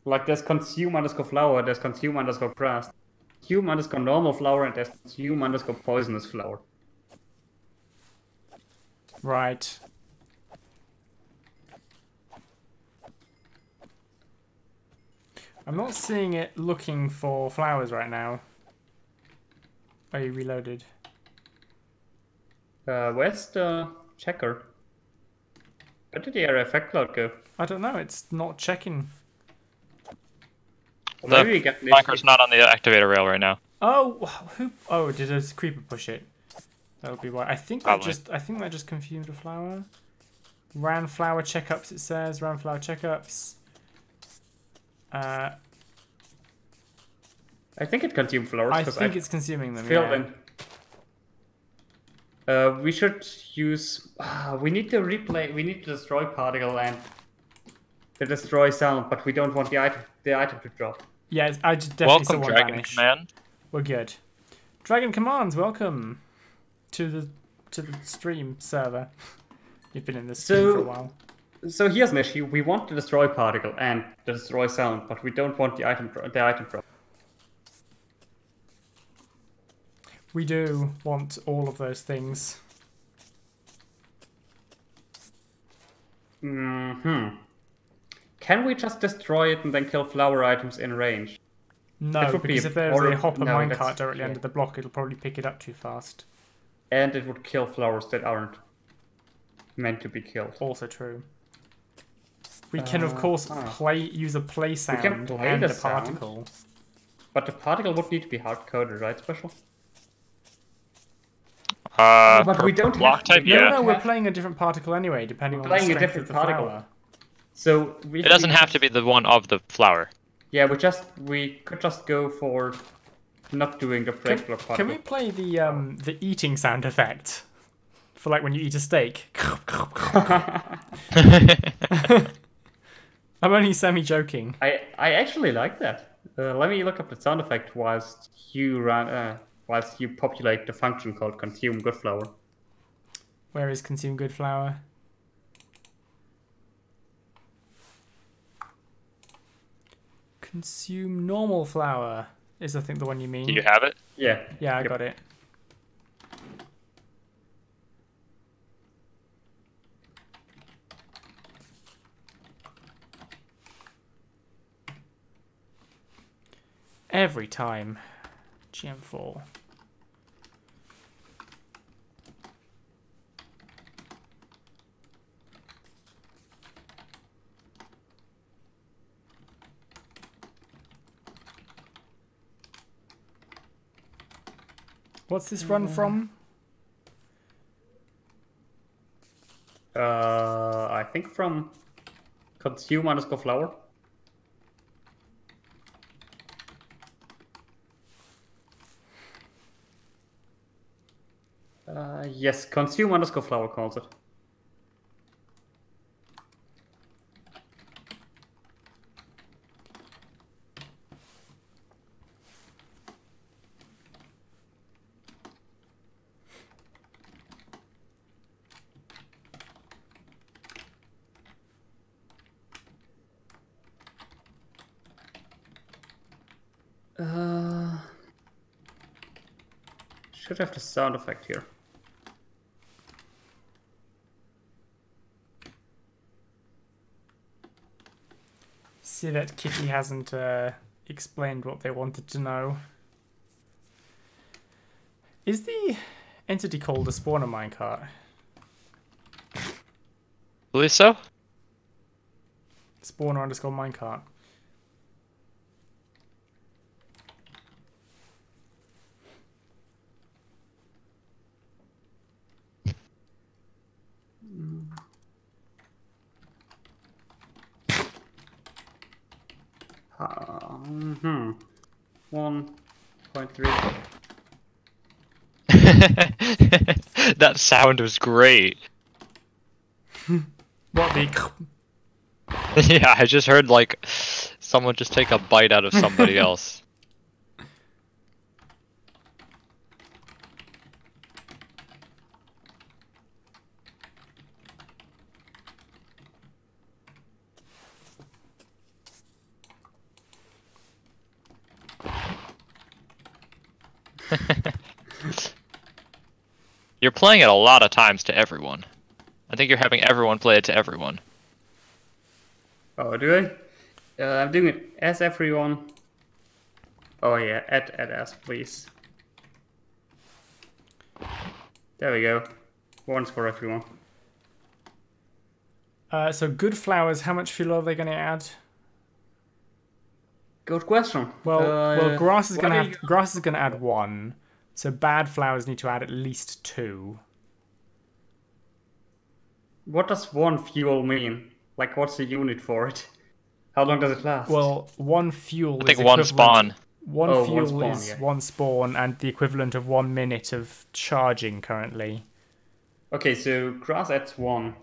Like there's consume underscore flower, there's consume underscore grass, consume underscore normal flower, and there's consume underscore poisonous flower. Right. I'm not seeing it looking for flowers right now. Are you reloaded? Where's the checker? Where did the area effect cloud go? I don't know. It's not checking. Or The maybe we got Minecart's not on the activator rail right now. Oh, who? Oh, did a creeper push it? That would be why. I think Probably. I think that just confused a flower. Ran flower checkups. It says ran flower checkups. I think it consumed flowers. I 'cause think it's consuming them. filled Yeah. in. We should use. We need to replay. We need to destroy particle and the destroy sound, but we don't want the item to drop. Yeah, I just definitely saw Welcome, one Dragon vanish. Command. We're good. Dragon Commands, welcome to the stream server. You've been in this stream for a while. So here's an issue. We want the destroy particle and the destroy sound, but we don't want the item drop. We do want all of those things. can we just destroy it and then kill flower items in range? No, would be because if there's a hopper no, minecart that's- directly yeah. under the block, it'll probably pick it up too fast. And it would kill flowers that aren't meant to be killed. Also true. We can, of course, use a play sound play and the a sound. particle. But the particle would need to be hard-coded, right, Special? But we don't block have to- type, no, yeah. No, we're playing a different particle anyway, depending on the playing a strength of different the particle. flower. So It doesn't have to be the one of the flower. Yeah, we could just go for not doing the plate block particle. Can we play the eating sound effect? For like when you eat a steak. I'm only semi-joking. I actually like that. Let me look up the sound effect whilst you populate the function called consume good flower. Where is consume good flour? Consume normal flour is I think the one you mean. Do you have it? Yeah. Yeah, I Yep. got it. Every time. GM4. What's this run from? I think from consume underscore flower. Yes, consume underscore flower calls it. Should have the sound effect here. See that Kitty hasn't explained what they wanted to know. Is the entity called a spawner minecart? Believe so? Spawner underscore minecart. Mm-hmm. 1.3. That sound was great. What the? Yeah, I just heard like someone just take a bite out of somebody else. You're playing it a lot of times to everyone. I think you're having everyone play it to everyone. Oh, do I? I'm doing it as everyone. Oh yeah, add as, please. There we go. One's for everyone. So good flowers, how much fuel are they going to add? Good question. Well, grass is what going are to you- grass is going to add 1. So bad flowers need to add at least 2. What does one fuel mean? Like, what's the unit for it? How long does it last? Well, 1 fuel I think is one equivalent- spawn. One Oh, fuel one spawn, is yeah. 1 spawn and the equivalent of 1 minute of charging currently. Okay, so grass adds 1.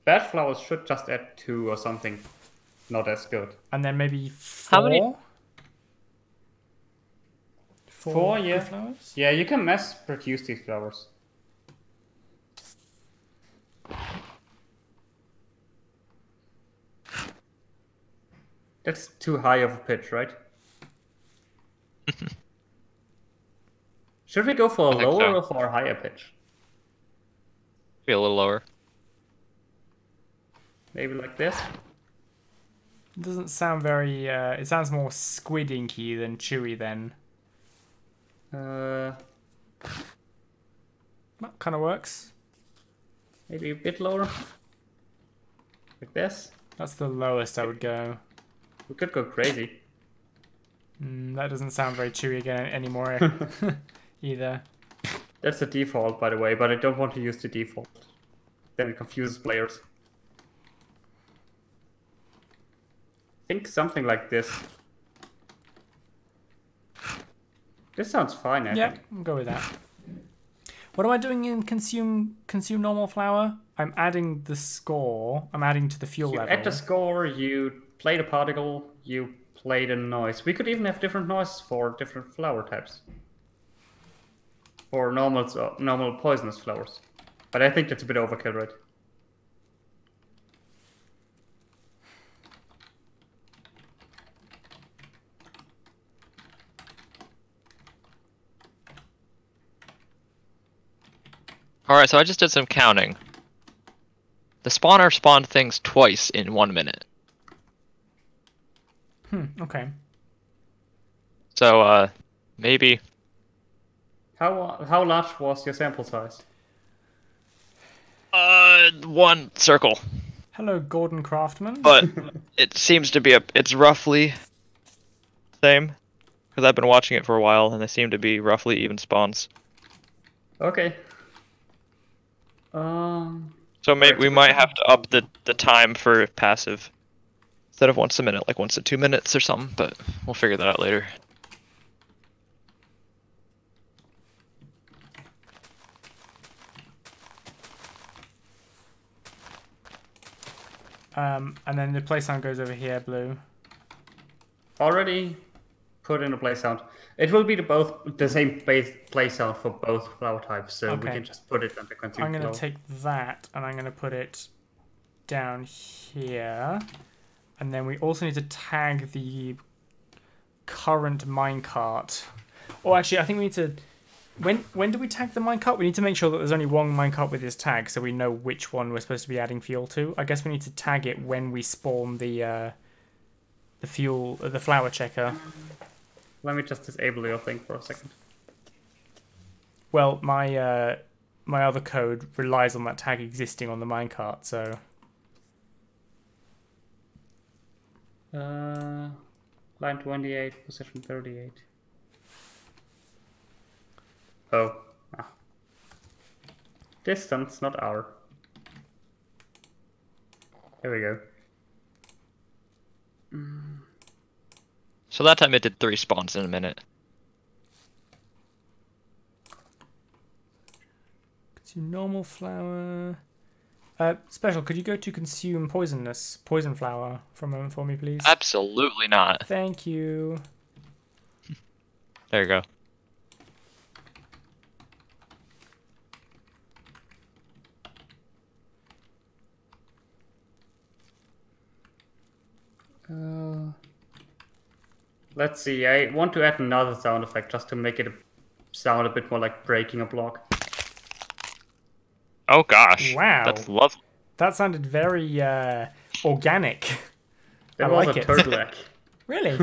Bad flowers should just add 2 or something. Not as good. And then maybe 4? How many- 4, good yeah. flowers? Yeah, you can mass produce these flowers. That's too high of a pitch, right? Should we go for a I think lower so. or for a higher pitch? Be a little lower. Maybe like this? It doesn't sound very. It sounds more squid inky than chewy. Then Uh, that kind of works. maybe a bit lower. Like this. That's the lowest I would go. We could go crazy. That doesn't sound very chewy again anymore either. That's the default, by the way, but I don't want to use the default. Then it confuses players. Think something like this. This sounds fine, I Yeah, think. I'll go with that. What am I doing in consume normal flour? I'm adding the score. I'm adding to the fuel You level. add the score, you play the particle, you play the noise. We could even have different noises for different flower types. For normal poisonous flowers. But I think that's a bit overkill, right? Alright, so I just did some counting. The spawner spawned things twice in 1 minute. Okay. So, maybe... How large was your sample size? 1 circle. Hello, Gordon Craftman. But it seems to be it's roughly the same. Because I've been watching it for a while, and they seem to be roughly even spawns. Okay. So maybe we might have to up the time for passive. Instead of once a minute, like once in 2 minutes or something, but we'll figure that out later. And then the play sound goes over here, blue. Already put in a play sound. It will be the same play sound for both flower types, so we Okay. can just put it on the consume I'm going flow. to take that and I'm going to put it down here. And then we also need to tag the current minecart. Oh, actually, I think we need to... When do we tag the minecart? We need to make sure that there's only one minecart with this tag so we know which one we're supposed to be adding fuel to. I guess we need to tag it when we spawn the flower checker. Let me just disable your thing for a second. Well, my other code relies on that tag existing on the minecart, so... Line 28, position 38. Oh. Ah. Distance, not hour. There we go. So that time it did 3 spawns in a minute. Consume normal flower. Special, could you go to consume poison flower for a moment for me, please? Absolutely not. Thank you. There you go. Let's see, I want to add another sound effect just to make it sound a bit more like breaking a block. Oh gosh. Wow. That's lovely. That sounded very organic. That I was like a it. turtleneck. Really?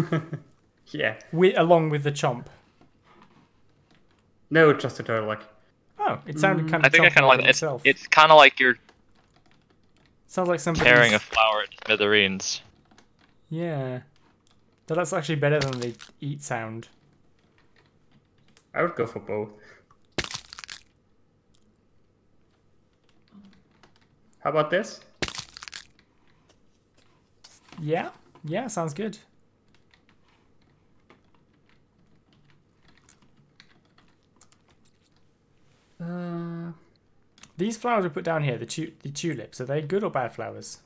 Yeah. Along with the chomp. No, just a turtleneck. Oh, it sounded kind of I think I kind of like it. itself. It's kind of like you're Sounds like somebody tearing a flower to smithereens. Yeah. But that's actually better than the eat sound. I would go for both. How about this? Yeah. Yeah, sounds good. These flowers we put down here, the tulips, are they good or bad flowers?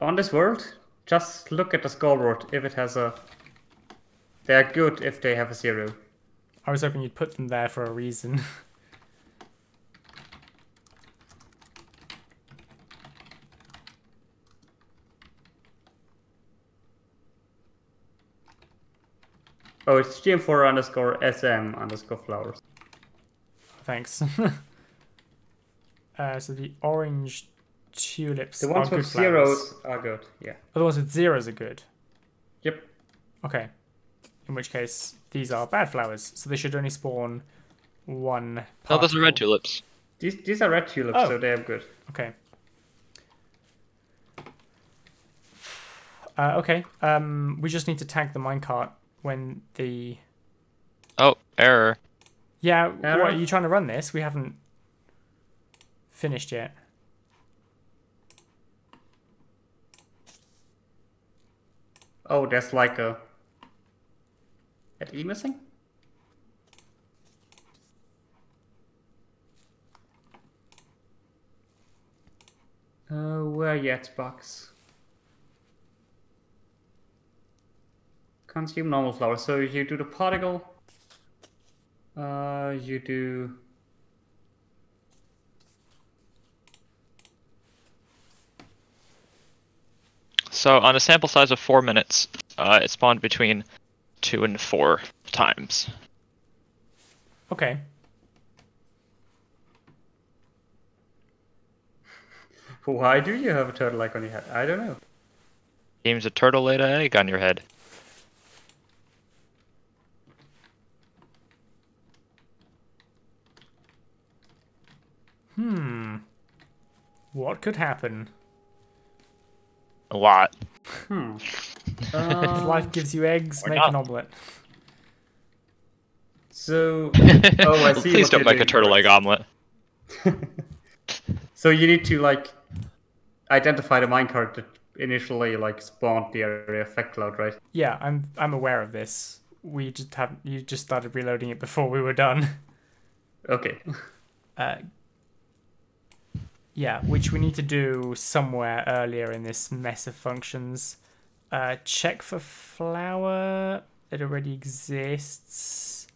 On this world, just look at the scoreboard. If it has a... They're good if they have a 0. I was hoping you'd put them there for a reason. Oh, it's GM4 underscore SM underscore flowers. Thanks. So the orange tulips The are ones good with flowers. zeros are good. Yeah. Oh, the ones with zeros are good. Yep. Okay. In which case, these are bad flowers, so they should only spawn one No, particle. those are red tulips. These are red tulips, Oh. so they are good. Okay. Okay. We just need to tag the minecart when the... Oh, error. Yeah, Error? what, are you trying to run this? We haven't finished yet. Oh, there's like a E missing? Where yet box? Consume normal flower. So you do the particle. You do. So on a sample size of 4 minutes, it spawned between 2 and 4 times. Okay. Why do you have a turtle like on your head? I don't know. Seems a turtle laid an egg on your head. What could happen? A lot. If life gives you eggs, Or make not. an omelette. So, oh, I see. Please what don't you're make a doing. turtle egg omelet. So you need to like identify the minecart that initially like spawned the area effect cloud, right? Yeah, I'm aware of this. We just have you just started reloading it before we were done. Okay. Yeah, which we need to do somewhere earlier in this mess of functions. Check for flower. It already exists.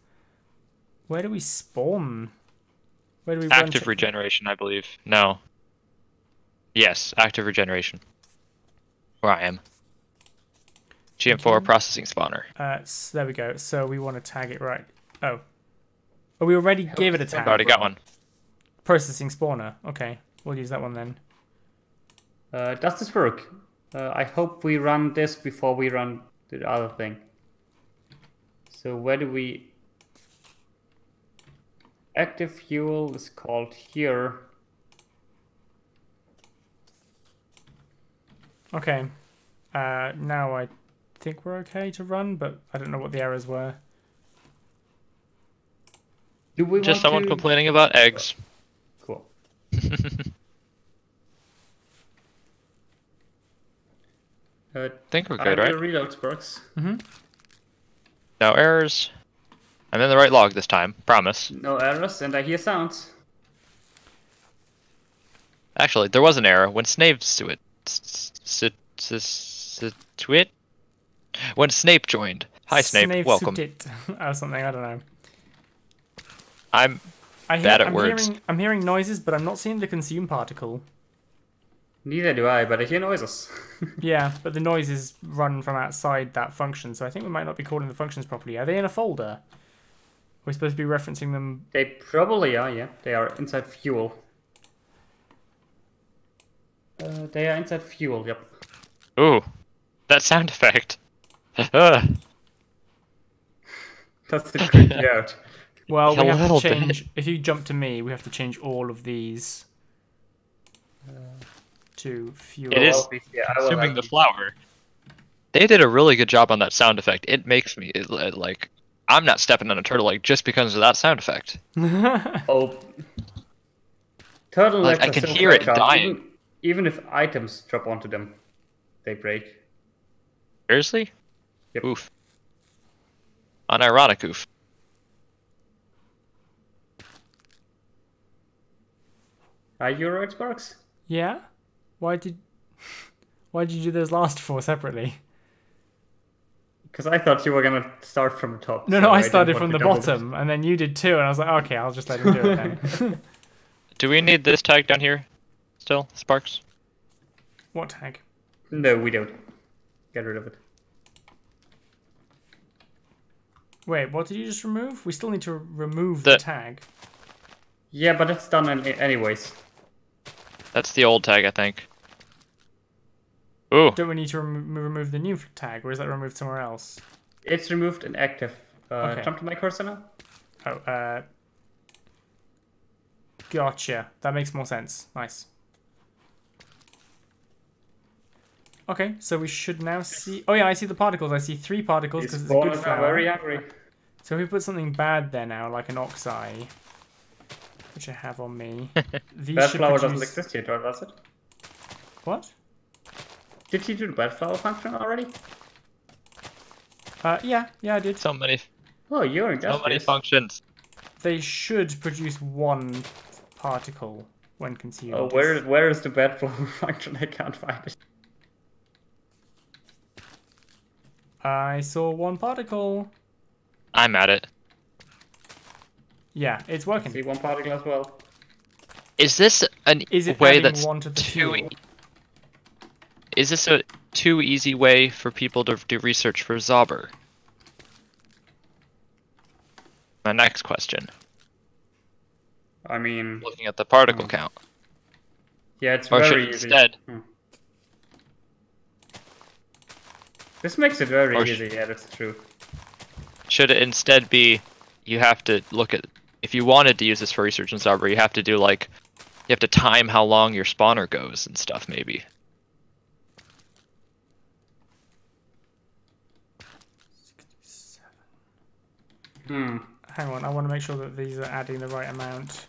Where do we spawn? Where do we run Active check- regeneration, I believe. No. Yes, active regeneration. Where I am. GM4 Okay. processing spawner. So there we go. So we want to tag it right. Oh, we already gave it a I've tag. already got one. Processing spawner. Okay, we'll use that one then. Does this work? I hope we run this before we run the other thing. So where do we... Active fuel is called here. Okay. Now I think we're okay to run, but I don't know what the errors were. Do we Just want someone to... complaining about eggs. Cool. I think we're good, I right? will reload Sparks. Mm-hmm. No errors. I'm in the right log this time, promise. No errors, and I hear sounds. Actually, there was an error when Snape to it. Twit? When Snape joined. Hi Snape, welcome. It. Or something, I don't know. I'm bad at words. I'm hearing noises, but I'm not seeing the consume particle. Neither do I, but I hear noises. Yeah, but the noises run from outside that function, so I think we might not be calling the functions properly. Are they in a folder? We're supposed to be referencing them. They probably are, yeah. They are inside fuel. They are inside fuel, yep. Ooh, that sound effect. Ugh. That's the creep you out. Well, A we have to little bit. change. If you jump to me, we have to change all of these to fuel. It is Yeah, I will consuming the actually- flower. They did a really good job on that sound effect. It makes me like I'm not stepping on a turtle egg just because of that sound effect. Oh. Turtle Like, legs I are can so hear it fragile. dying. Even if items drop onto them, they break. Seriously? Yep. Oof. Unironic oof. Are you right, Sparks? Yeah. Why did you do those last four separately? Because I thought you were gonna start from the top. No, so I didn't started want from to the double bottom, and then you did too, and I was like, okay, I'll just let him do it then. Do we need this tag down here still, Sparks? What tag? it. No, we don't. Get rid of it. Wait, what did you just remove? We still need to remove The- the tag. Yeah, but it's done anyways. That's the old tag, I think. Ooh. Don't we need to remove the new tag, or is that removed somewhere else? It's removed and active. Okay. Jump to my cursor now. Oh, gotcha. That makes more sense. Nice. Okay, so we should now see... Oh yeah, I see the particles. I see 3 particles because it's a good flower. Very hungry. So if we put something bad there now, like an oxeye, which I have on me, these Bad should flower produce... doesn't exist yet, or does it? What? Did he do the bad flower function already? Yeah, I did. So many Oh, you're industrious. so many functions. They should produce 1 particle when consumed. Oh, where is the bad flower function? I can't find it. I saw 1 particle. I'm at it. Yeah, it's working. See 1 particle as well. Is this Is it way adding that's 1 to the too? fuel? Is this a too easy way for people to do research for Zauber? My next question. I mean, Looking at the particle count. yeah, it's Or should very easy. instead, This makes it very Or easy, yeah, that's true. should it instead be, you have to look at, if you wanted to use this for research in Zauber, you have to do like, you have to time how long your spawner goes and stuff maybe. Hang on, I want to make sure that these are adding the right amount.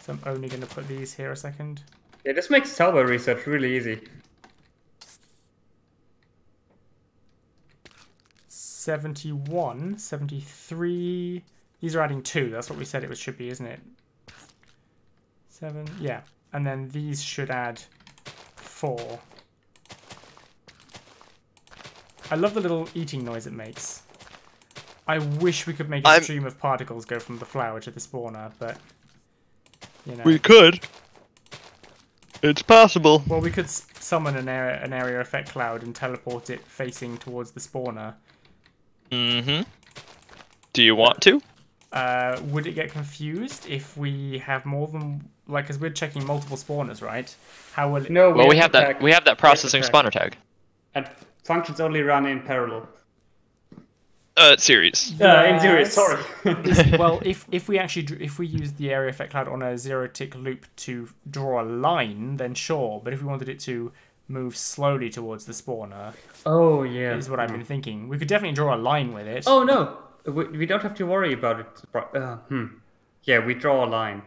So I'm only going to put these here a second. Yeah, this makes Salvo research really easy. 71, 73. These are adding 2. That's what we said it should be, isn't it? 7, yeah. And then these should add 4. I love the little eating noise it makes. I wish we could make a stream of particles go from the flower to the spawner, but you know. We could. It's possible. Well, we could summon an area effect cloud and teleport it facing towards the spawner. Mm-hmm. Do you want to? Would it get confused if we have more than because we're checking multiple spawners, right? How will it... No, Well, we have that. We have that processing spawner tag. And functions only run in parallel. Series. In series. Sorry. Well, if we use the area effect cloud on a 0-tick loop to draw a line, then sure. But if we wanted it to move slowly towards the spawner, oh yeah, is what I've been thinking. We could definitely draw a line with it. Oh no, we don't have to worry about it. Yeah, we draw a line.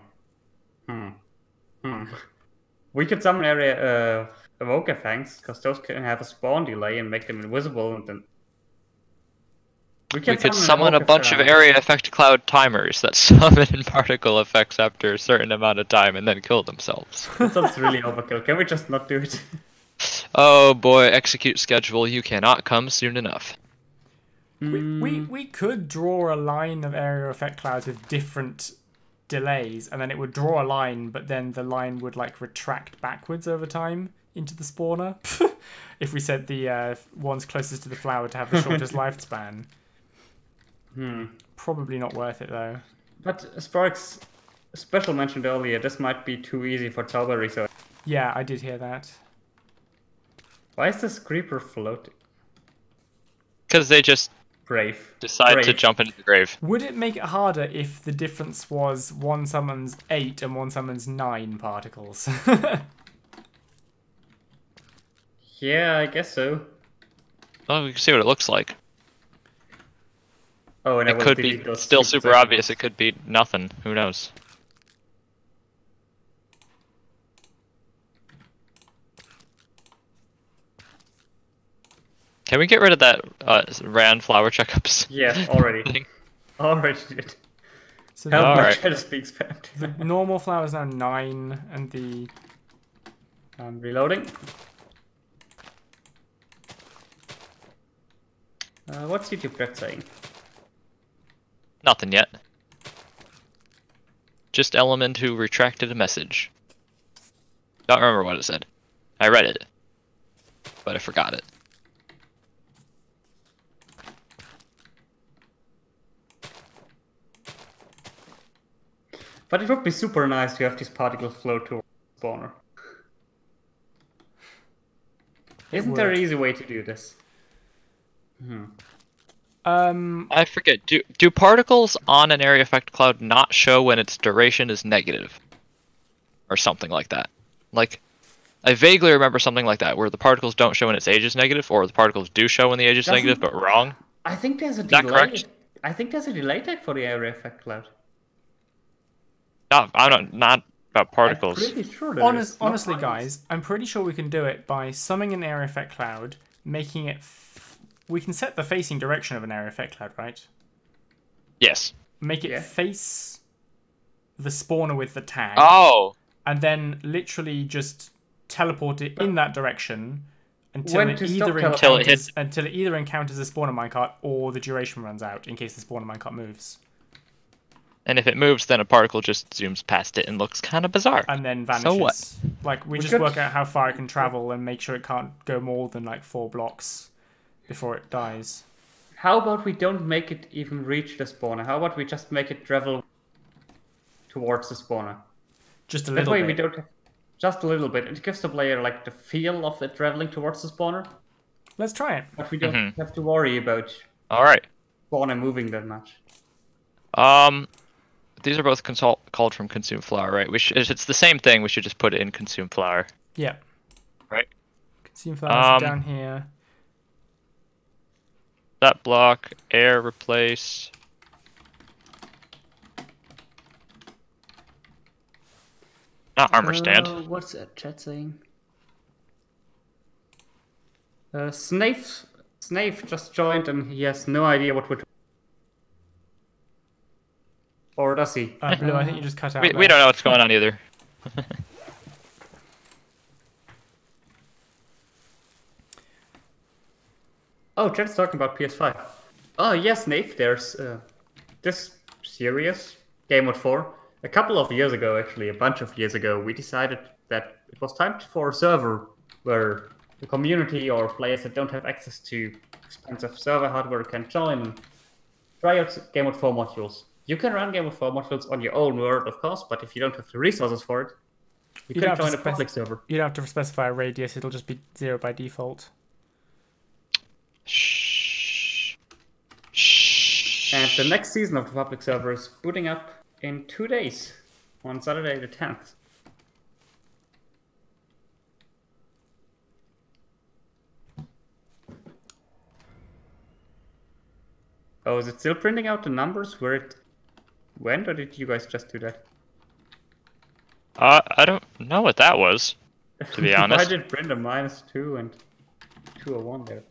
We could summon area evoker fangs because those can have a spawn delay and make them invisible, and then we could summon a bunch of area effect cloud timers that summon particle effects after a certain amount of time and then kill themselves. That sounds really overkill. Can we just not do it? Oh boy, execute schedule. You cannot come soon enough. We could draw a line of area effect clouds with different delays, and then it would draw a line, but then the line would like retract backwards over time into the spawner. If we said the ones closest to the flower to have the shortest lifespan. Probably not worth it though. But Sparks special mentioned earlier, this might be too easy for Tauber research. Yeah, I did hear that. Why is this creeper floating? Because they just decide to jump into the grave. Would it make it harder if the difference was one summons 8 and one summons 9 particles? Yeah, I guess so. Oh, we can see what it looks like. Oh, and it could be still super obvious. It could be nothing. Who knows? Can we get rid of that Rand flower checkups? Yeah, already. Already did. So help my try to speak spammed. The normal flower is now 9, and the... I'm reloading. What's YouTube chat saying? Nothing yet. Just element who retracted a message. Don't remember what it said. I read it, but I forgot it. But it would be super nice to have these particles float towards the spawner. Isn't there an easy way to do this? I forget. Do particles on an area effect cloud not show when its duration is negative, or something like that? Like, I vaguely remember something like that, where the particles don't show when its age is negative, or the particles do show when the age is negative, but wrong. I think there's a Is that delay. correct? I think there's a delay tag for the area effect cloud. No, I'm not about particles. I'm pretty sure there is. Not Honestly, particles. guys, I'm pretty sure we can do it by summing an area effect cloud, making it. We can set the facing direction of an area effect cloud, right? Yes. Make it face the spawner with the tag. Oh. And then literally just teleport it in that direction until When it to either stop encounters a spawner minecart or the duration runs out in case the spawner minecart moves. And if it moves, then a particle just zooms past it and looks kind of bizarre. And then vanishes. So what? Like, we just work out how far it can travel and make sure it can't go more than like 4 blocks before it dies. How about we don't make it even reach the spawner? How about we just make it travel towards the spawner? Just a little bit. That way we don't have... Just a little bit. It gives the player like the feel of it traveling towards the spawner. Let's try it. But we don't have to worry about Alright. spawner moving that much. These are both called from consume flower, right? If it's the same thing, we should just put it in consume flower. Yeah. Right. Consume flowers down here. That block, air replace. Not armor stand. What's that chat saying? Snafe just joined and he has no idea what we're doing. Or does he? Blue, I think you just cut out. We don't know what's going on either. Oh, chat's talking about PS5. Oh, yes, Snafe, there's this series, Gamemode 4. A couple of years ago, actually, a bunch of years ago, we decided that it was time for a server where the community or players that don't have access to expensive server hardware can join and try out Gamemode 4 modules. You can run Gamemode 4 modules on your own world, of course, but if you don't have the resources for it, you can join a public server. You don't have to specify a radius, it'll just be 0 by default. Shh. And the next season of the public server is booting up in 2 days, on Saturday the 10th. Oh, is it still printing out the numbers where it went, or did you guys just do that? I don't know what that was, to be honest. I did print a -2 and 201 there.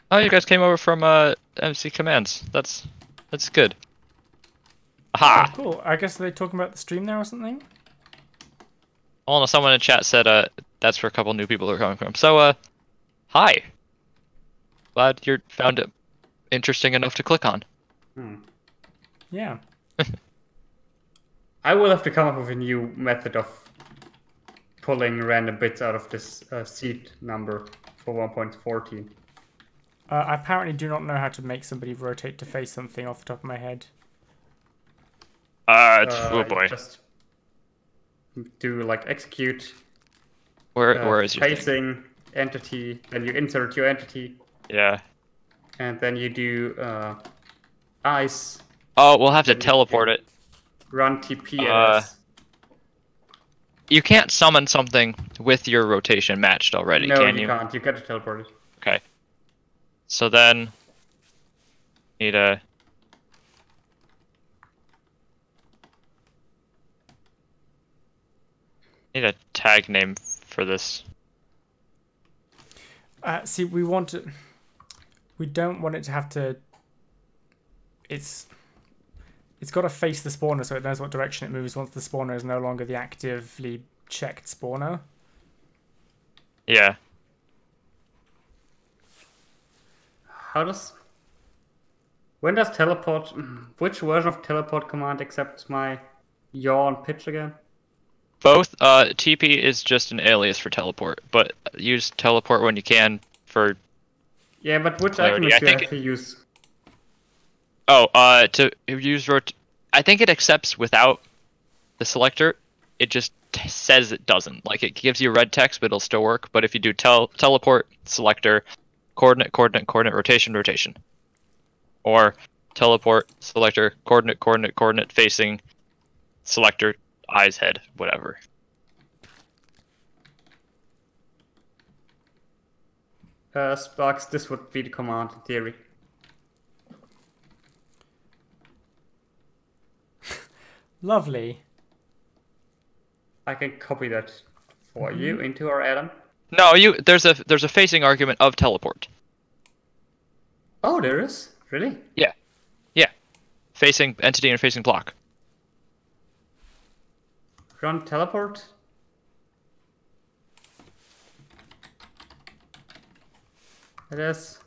Oh, you guys came over from MC Commands. That's good. Aha! Oh, cool. I guess they're talking about the stream there or something? Oh no, someone in chat said that's where a couple new people are coming from. So hi. Glad you found it interesting enough to click on. Yeah. I will have to come up with a new method of pulling random bits out of this seed number for 1.14. I apparently do not know how to make somebody rotate to face something off the top of my head. Oh boy. Just do like execute. Where is your facing entity? Then you insert your entity. Yeah. And then you do ice. Oh, we'll have to teleport it. Run TP. You can't summon something with your rotation matched already, can you? No, you can't. You got to teleport it. Okay. So then, need a tag name for this. See, we don't want it to have to. It's got to face the spawner so it knows what direction it moves once the spawner is no longer the actively checked spawner. Yeah. When does teleport? Which version of teleport command accepts my yaw and pitch again? Both. TP is just an alias for teleport, but use teleport when you can for. Yeah, but which clarity. items do you have to use? Oh, to use I think it accepts without the selector. it just says it doesn't. Like, it gives you red text, but it'll still work. But if you do teleport, selector, coordinate, coordinate, coordinate, rotation, rotation. Or teleport, selector, coordinate, coordinate, coordinate, facing, selector, eyes, head, whatever. Sparks, this would be the command in theory. Lovely. I can copy that for you into our add-on. No, there's a facing argument of teleport. Oh, there is? Really? Yeah. Yeah. Facing entity and facing block. Run teleport? It is.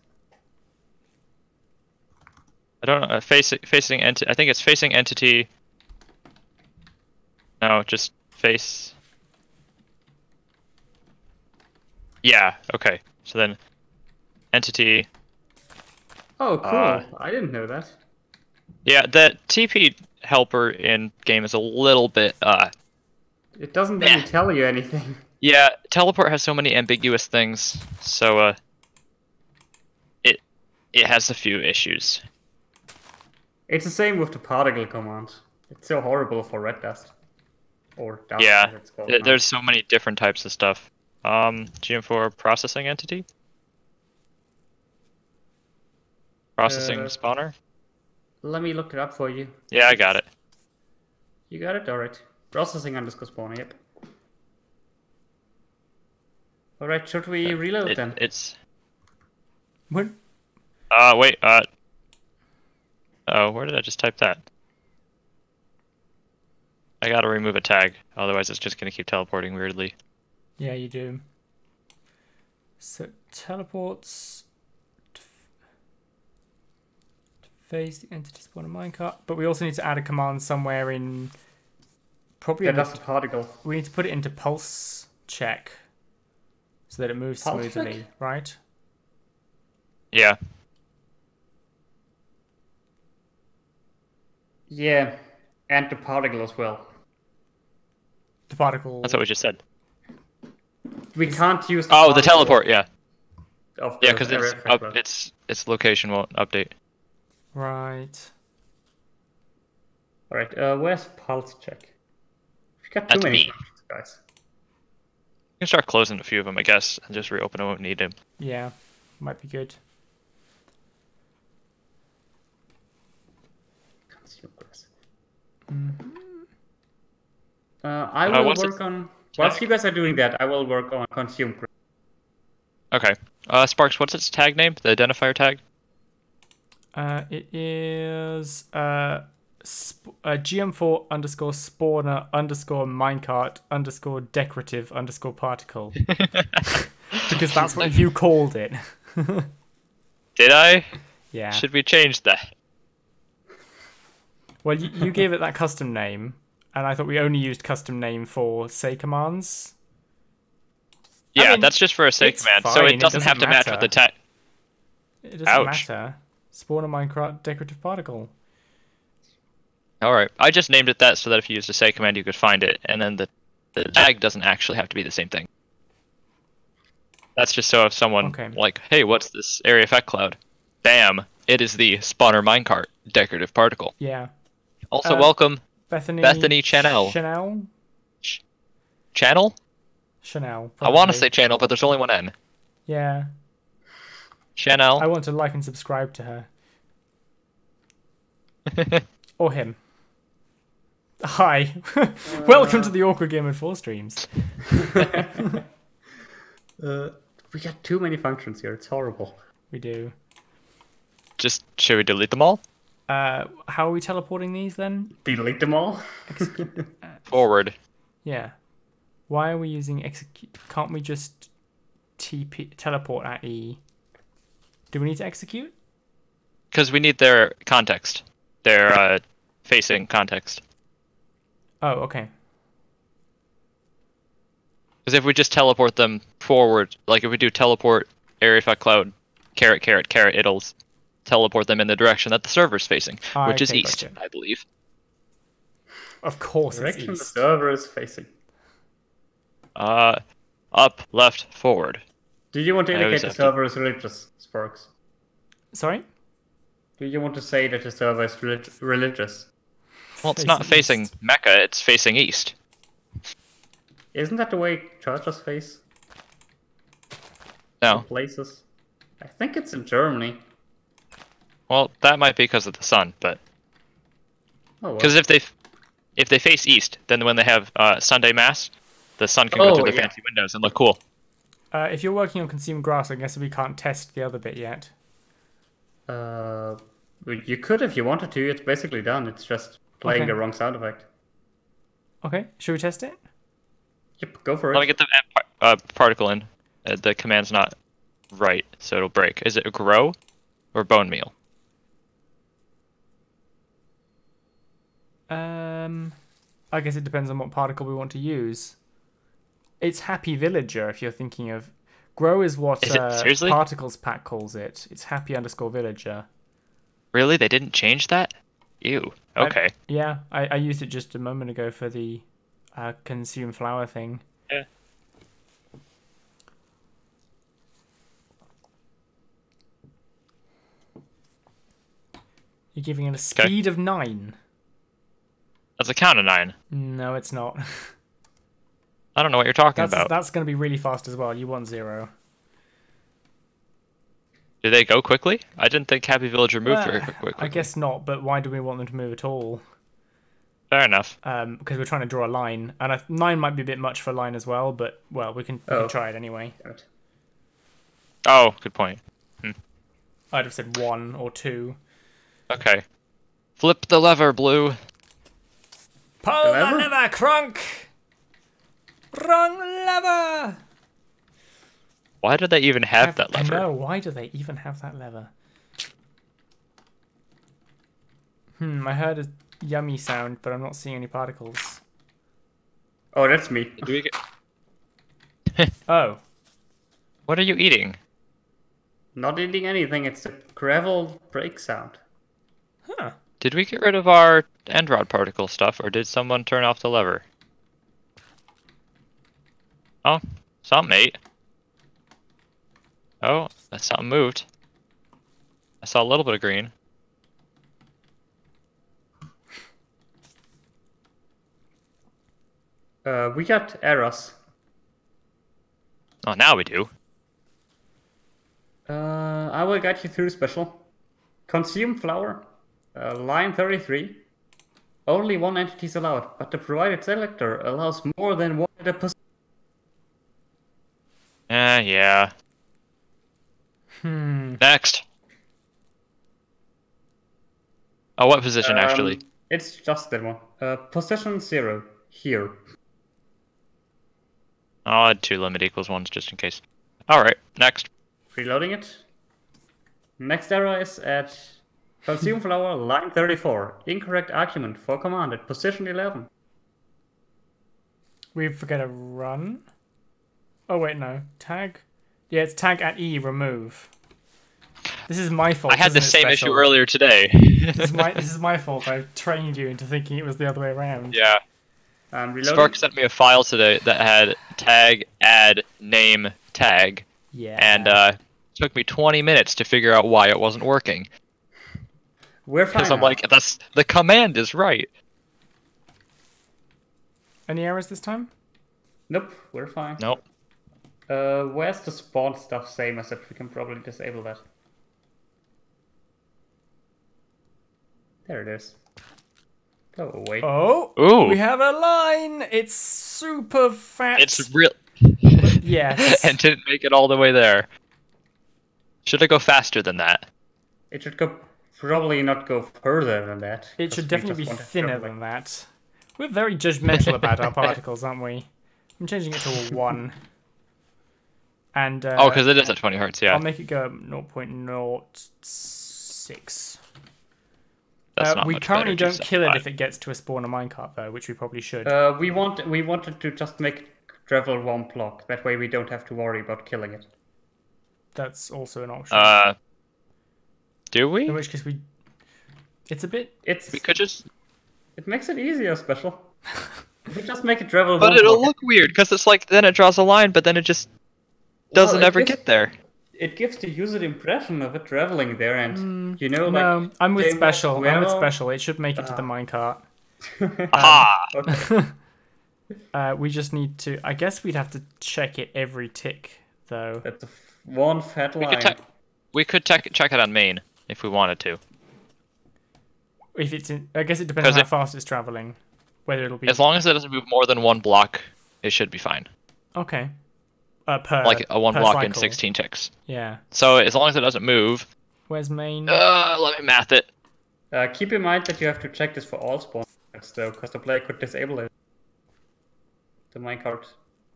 I don't know. Facing entity. I think it's facing entity. No, just face. Yeah. Okay. So then, entity. Oh, cool. I didn't know that. Yeah, the TP helper in game is a little bit. It doesn't really tell you anything. Yeah, teleport has so many ambiguous things, so it has a few issues. It's the same with the particle command. It's so horrible for red dust. Or dust, Yeah, as it's called now. there's so many different types of stuff. GM4 processing entity? Processing spawner? Let me look it up for you. Yeah, I got it. You got it? Alright. Processing underscore spawner, yep. Alright, should we reload then? It's... What? Wait, oh, where did I just type that? I gotta remove a tag, otherwise it's just gonna keep teleporting weirdly. Yeah, you do. So teleports to phase the entity spawner minecart, but we also need to add a command somewhere in. Probably. Yeah, that's a particle. We need to put it into pulse check, so that it moves Pulse smoothly, check? right? Yeah. Yeah, and the particle as well. The particle. That's what we just said. We can't use Oh, the particle teleport, yeah. of Yeah, the because area it's effect cloud. its location won't update. Right. Alright, where's pulse check? We've got too That's many me. functions, guys. You can start closing a few of them, I guess, and just reopen them when we need them. Yeah, might be good. Consume grass. I will what's work it- on. Whilst you guys are doing that, I will work on consume grass. Okay. Sparks, what's its tag name? The identifier tag? It is GM4 underscore spawner underscore minecart underscore decorative underscore particle. Because that's what you called it. Did I? Yeah. Should we change that? Well, you gave it that custom name, and I thought we only used custom name for say commands. Yeah, mean, that's just for a say it's command, so fine, it it doesn't have doesn't to match matter. with the tag. It doesn't Ouch. matter. Spawner minecart decorative particle. Alright, I just named it that so that if you used a say command you could find it, and then the tag doesn't actually have to be the same thing. That's just so if someone, Okay. like, hey, what's this area effect cloud? Bam! It is the spawner minecart decorative particle. Yeah. Also, welcome, Bethany Chanel. Chanel? Channel? Chanel. I want to probably. say channel, but there's only one N. Yeah. Chanel. I want to like and subscribe to her. Or him. Hi. Welcome to the Awkward Game of 4 streams. We got too many functions here. It's horrible. We do. Just, should we delete them all? How are we teleporting these then? Delete them all. Forward. Yeah. Why are we using execute? Can't we just teleport at E? Do we need to execute? Because we need their context. Their facing context. Oh, okay. Because if we just teleport them forward, like if we do teleport area effect cloud, caret, caret, caret, it'll teleport them in the direction that the server's facing, which is Okay, east, gotcha. I believe. Of course it's Direction the east. server is facing. Up, left, forward. Do you want to I always indicate the have to- server is religious, Sparks? Sorry? Do you want to say that the server is religious? Well, it's not facing east. Mecca, it's facing east. Isn't that the way churches face No. places? I think it's in Germany. Well, that might be because of the sun, but Oh, well. because if they face east, then when they have Sunday mass, the sun can go through the fancy windows and look cool. If you're working on consume grass, I guess we can't test the other bit yet. You could if you wanted to. It's basically done. It's just playing Okay. the wrong sound effect. Okay, should we test it? Yep, go for Let me it. get the particle in. The command's not right, so it'll break. Is it grow or bone meal? I guess it depends on what particle we want to use. It's happy villager if you're thinking of. Grow is what Is it seriously? Particles Pack calls it. It's happy_villager. Really? They didn't change that? Ew. Okay. I used it just a moment ago for the consume flower thing. Yeah. You're giving it a speed of 9. That's a count of 9. No, it's not. I don't know what you're talking about. That's going to be really fast as well. You want 0. Do they go quickly? I didn't think Happy Villager moved very quickly. I guess not, but why do we want them to move at all? Fair enough. Because we're trying to draw a line, and 9 might be a bit much for a line as well, but, well, we can try it anyway. Right. Oh, good point. I'd have said 1 or 2. Okay. Flip the lever, Blue. Pull The the lever? lever, Crunk! Wrong lever! Why did they even have that lever? No, why do they even have that lever? I heard a yummy sound, but I'm not seeing any particles. Oh, that's me. Do we get... Oh. What are you eating? Not eating anything. It's a gravel break sound. Huh. Did we get rid of our end rod particle stuff, or did someone turn off the lever? Oh, something ate. Oh, that something moved. I saw a little bit of green. We got errors. Oh, now we do. I will guide you through special. Consume flower. Line 33. Only one entity is allowed, but the provided selector allows more than one at a position. Yeah. Next. Oh, what position, actually? It's just that one. Position 0. Here. I'll add 2 limit equals 1s just in case. Alright, next. Reloading it. Next error is at consume flower, line 34. Incorrect argument for command at position 11. We forget a run. Oh, wait, no. Tag? Yeah, it's tag at E, remove. This is my fault. I had the isn't it, same Special? issue earlier today. This is my fault. I trained you into thinking it was the other way around. Yeah. Reloading. Spark sent me a file today that had tag, add, name, tag. Yeah. And it took me 20 minutes to figure out why it wasn't working. We're fine. Because I'm now. like, the command is right. Any errors this time? Nope, we're fine. Nope. Where's the spawn stuff? Same as it. We can probably disable that. There it is. Go away. Oh! Ooh. We have a line! It's super fat! It's real. Yes. And didn't make it all the way there. Should I go faster than that? It should probably not go further than that. It should 'cause we definitely be just want it thinner perfect. than that. We're very judgmental about our particles, aren't we? I'm changing it to a 1. And Oh, because it is at 20 hertz, yeah. I'll make it go 0.06. That's not we much currently better, don't kill it 275. if it gets to a spawner minecart, though, which we probably should. We wanted to just make it travel one block. That way we don't have to worry about killing it. That's also an option. Do we? In which case it's a bit... It's We could just... It makes it easier, special. If we just make it travel. But it'll look weird because it's like then it draws a line, but then it just doesn't ever get there. It gives the user the impression of it traveling there, and you know, like. No, I'm with special. Well, I'm with special. It should make it to the minecart. Okay. We just need to. I guess we'd have to check it every tick, though. That's one fat line. We could check it on main if we wanted to. If it's in, I guess it depends on how fast it's traveling. Whether it'll be. As long as it doesn't move more than one block, it should be fine. Okay. Like a one block cycle. in 16 ticks. Yeah. So as long as it doesn't move. Where's main? Let me math it. Keep in mind that you have to check this for all spawn cards, though, because the player could disable it. The minecart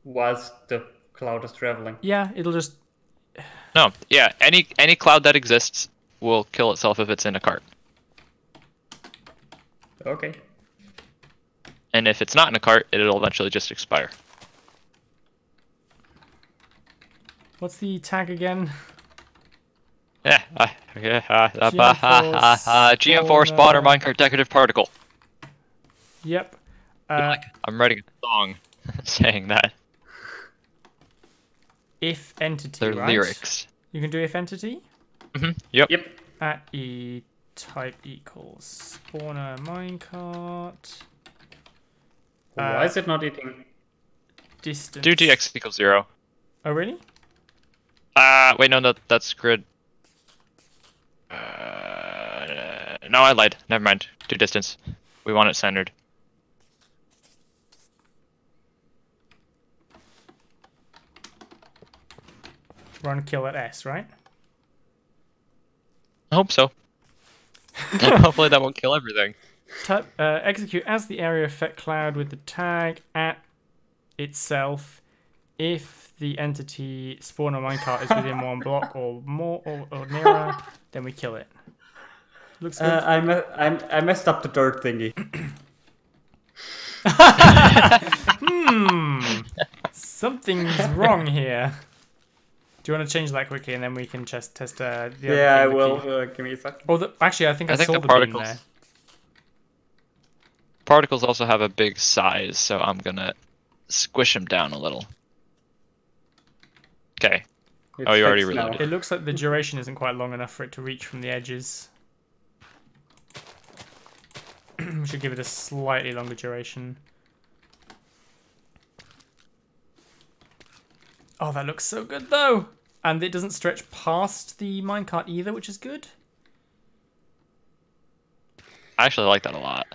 whilst the cloud is traveling. Yeah, it'll just. No, yeah, any cloud that exists will kill itself if it's in a cart. Okay. And if it's not in a cart, it'll eventually just expire. What's the tag again? GM4 spawner minecart decorative particle. Yep. I'm writing a song saying that. If entity, They're right? lyrics. You can do if entity? Yep. At e type equals spawner minecart. Why is it not eating? Distance. Do dx equals 0. Oh, really? Wait, no, that's grid. No, I lied. Never mind. Do distance. We want it centered. Run kill at S, right? I hope so. Hopefully that won't kill everything. Type, execute as the area effect cloud with the tag at itself if the entity spawner minecart is within 1 block or more or nearer, then we kill it. Looks good. I messed up the dirt thingy. Something's wrong here. Do you want to change that quickly and then we can just test the other thing, I will. Give me a second. Oh, actually, I think I saw the the particles. beam there. Particles also have a big size, so I'm gonna squish them down a little. Okay. It's Oh, you already fixed now. reloaded. It looks like the duration isn't quite long enough for it to reach from the edges. We should give it a slightly longer duration. Oh, that looks so good though! And it doesn't stretch past the minecart either, which is good. I actually like that a lot.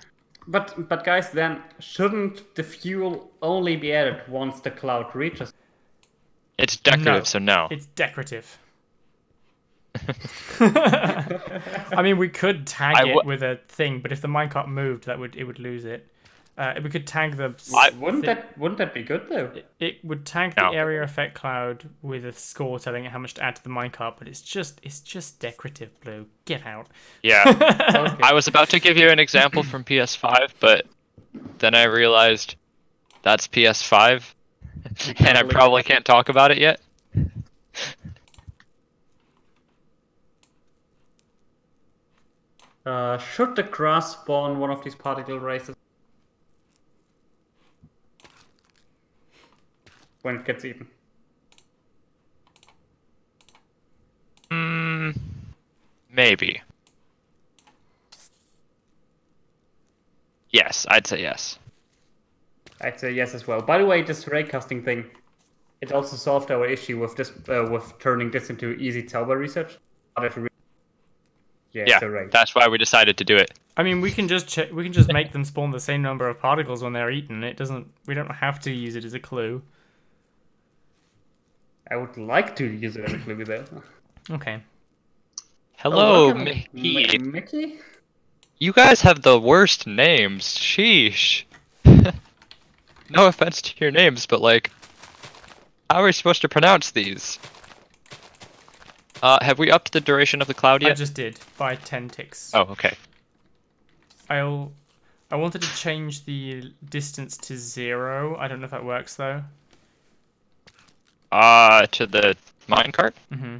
But guys, then shouldn't the fuel only be added once the cloud reaches? It's decorative, No. so no. It's decorative. I mean, we could tag it with a thing, but if the minecart moved, it would lose it. We could tag the. Wouldn't that be good though? It would tag the area effect cloud with a score telling it how much to add to the minecart, but it's just decorative, Blue. Get out. Yeah. Okay. I was about to give you an example from PS5, but then I realized that's PS5, and I probably can't talk about it yet. Should the grass spawn one of these particle races? When it gets eaten. Maybe. Yes, I'd say yes. I'd say yes as well. By the way, this raycasting thing, it also solved our issue with this, with turning this into easy Telba research. Yeah, that's why we decided to do it. I mean, we can just make them spawn the same number of particles when they're eaten. We don't have to use it as a clue. I would like to use it as a clue though. Okay. Hello, Mickey. Mickey? You guys have the worst names. Sheesh. No offense to your names, but like, how are we supposed to pronounce these? Have we upped the duration of the cloud yet? I just did by 10 ticks. Oh, okay. I wanted to change the distance to 0. I don't know if that works though. To the minecart? Mm-hmm.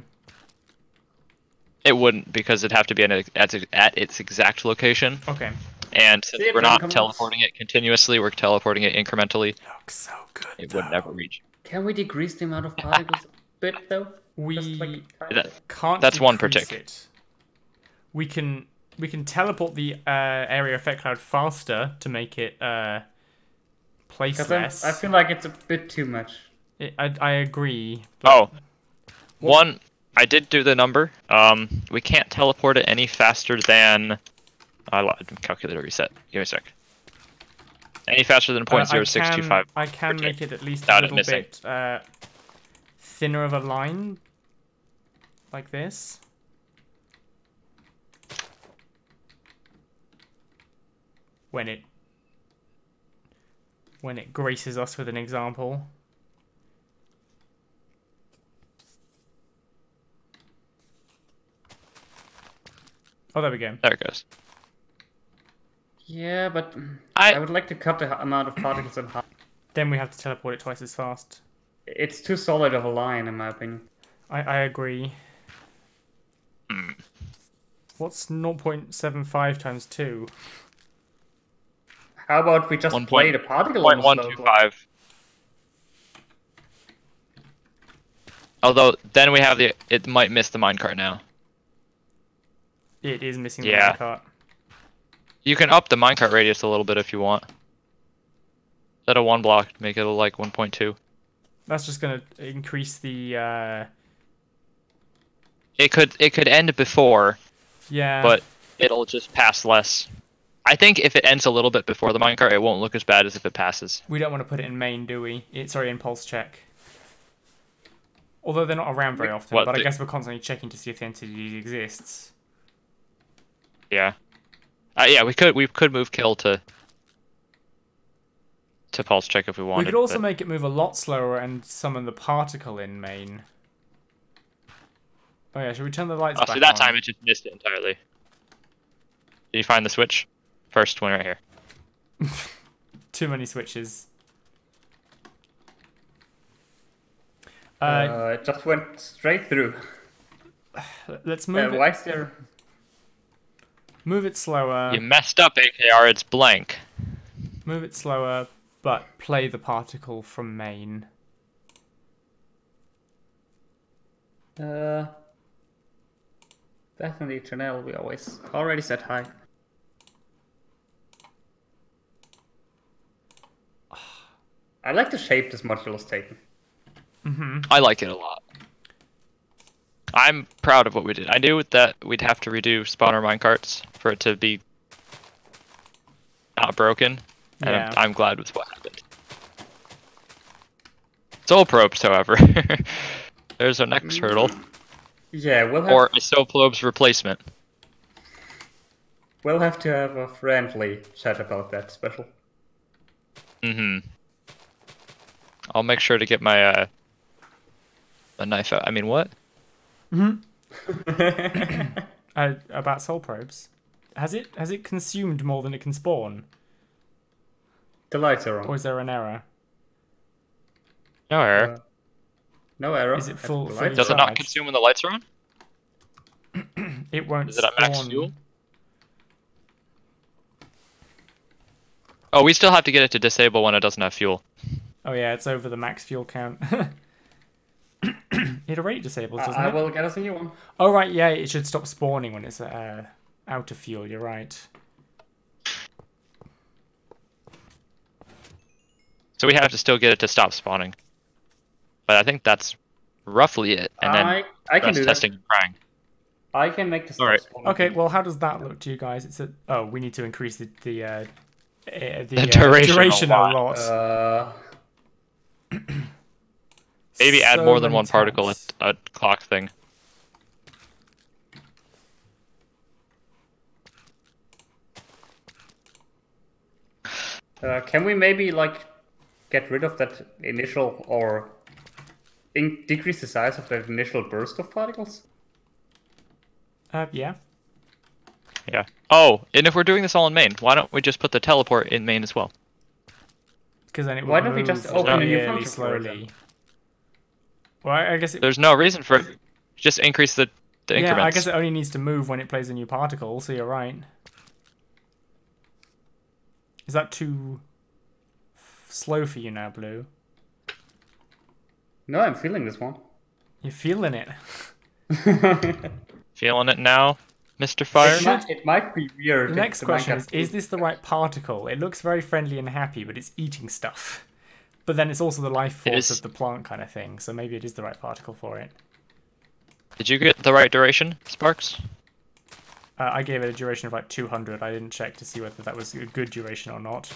It wouldn't, because it'd have to be at its exact location. Okay. And since See it we're when it not comes. teleporting it continuously, we're teleporting it incrementally. Looks so good. It would never reach. Can we decrease the amount of particles a bit though? Just like tiny That- bit. Can't That's one per decrease tick. it. We can teleport the area effect cloud faster to make it place Because less. I feel like it's a bit too much. I agree. Oh, one. I did do the number. We can't teleport it any faster than. I lied. Calculator reset. Give me a sec. Any faster than 0.0625. I can per make tick it at least a without it little missing. bit thinner of a line, like this. When it graces us with an example. Oh, there we go. There it goes. Yeah, but I- I would like to cut the amount of particles in half. Then we have to teleport it twice as fast. It's too solid of a line, in my opinion. I agree. What's 0.75 times 2? How about we just play the particle on the slope? 0.125. Although then we have the. It might miss the minecart now. It is missing Yeah. the minecart. You can up the minecart radius a little bit if you want. Instead of 1 block, make it like 1.2. That's just gonna increase the It could end before, yeah. but it'll just pass less. I think if it ends a little bit before the minecart, it won't look as bad as if it passes. We don't want to put it in main, do we? Sorry, in pulse check. Although they're not around very often, What, but I the- guess we're constantly checking to see if the entity exists. Yeah. Yeah, we could move kill to pulse check if we wanted. We could also but- make it move a lot slower and summon the particle in main. Oh yeah, should we turn the lights Oh, back so that on? time it just missed it entirely. Did you find the switch? First one right here. Too many switches. It just went straight through. Let's move Why it. is there... Move it slower. You messed up, AKR. It's blank. Move it slower, but play the particle from main. Definitely Chanel, we always already said hi. I like the shape this module is taking. I like it a lot. I'm proud of what we did. I knew that we'd have to redo spawner minecarts for it to be not broken, and Yeah. I'm glad with what happened. Soul probes, however. There's our next hurdle. Yeah, Or a soul probe's replacement. we'll have to have a friendly chat about that special. I'll make sure to get my a knife out. I mean, what? About soul probes. Has it consumed more than it can spawn? The lights are Or on. is there an error? No error. No error. Is it full- The fully lights Does are it not charged? consume when the lights are on? It won't Is it at max spawn. fuel? Oh, we still have to get it to disable when it doesn't have fuel. Oh yeah, it's over the max fuel count. It already disables, doesn't I it? will get us a new one. Oh right, yeah, it should stop spawning when it's out of fuel. You're right. So we have to still get it to stop spawning. But I think that's roughly it. And then I can that's do testing that. and crying. I can make the Alright. Okay, well, how does that look to you guys? It's oh, we need to increase the duration a duration a lot. lot. Maybe add So more than many one particle tabs. a clock thing. Can we maybe like get rid of that initial or decrease the size of that initial burst of particles? Yeah. Yeah. Oh, and if we're doing this all in main, why don't we just put the teleport in main as well? Because then it Why would don't we move just open a new really function for it slowly. Well, I guess it. There's no reason for it. Just increase the Yeah, increments. I guess it only needs to move when it plays a new particle. So you're right. Is that too slow for you now, Blue? No, I'm feeling this one. You're feeling it. Feeling it now, Mr. Fire? It might be weird. The next question is this the right particle? It looks very friendly and happy, but it's eating stuff. But then it's also the life force of the plant kind of thing, so maybe it is the right particle for it. Did you get the right duration, Sparks? I gave it a duration of like 200. I didn't check to see whether that was a good duration or not.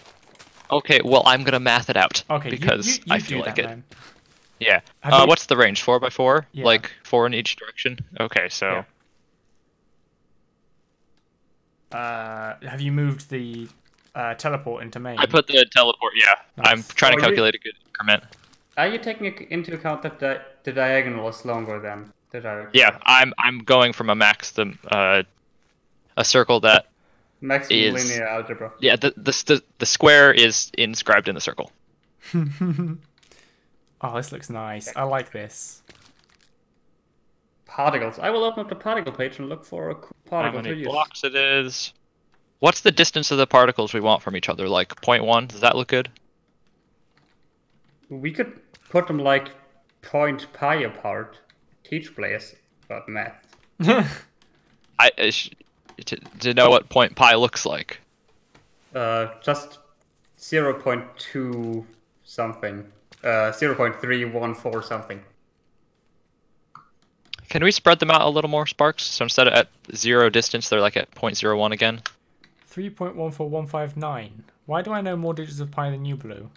Okay, well, I'm gonna math it out. Okay, because you I feel do like that, it. man. Yeah. You... What's the range? 4x4? Yeah. Like 4 in each direction? Okay, so... Yeah. Have you moved the teleport into main? I put the teleport, yeah. Nice. I'm trying to calculate a good increment. Are you taking into account that the diagonal is longer than the direction? Yeah, I'm going from a a circle that Maximum is... linear algebra. Yeah, the square is inscribed in the circle. Oh, this looks nice. I like this. Particles. I will open up the particle page and look for a cool particle How to many use. blocks it is. What's the distance of the particles we want from each other? Like 0.1? Does that look good? We could put them like point pi apart. Teach players about math. To know what point pi looks like. Just 0.2 something. 0.314 something. Can we spread them out a little more, Sparks? So instead of at 0 distance, they're like at 0.01 again? 3.14159. Why do I know more digits of pi than you, Blue?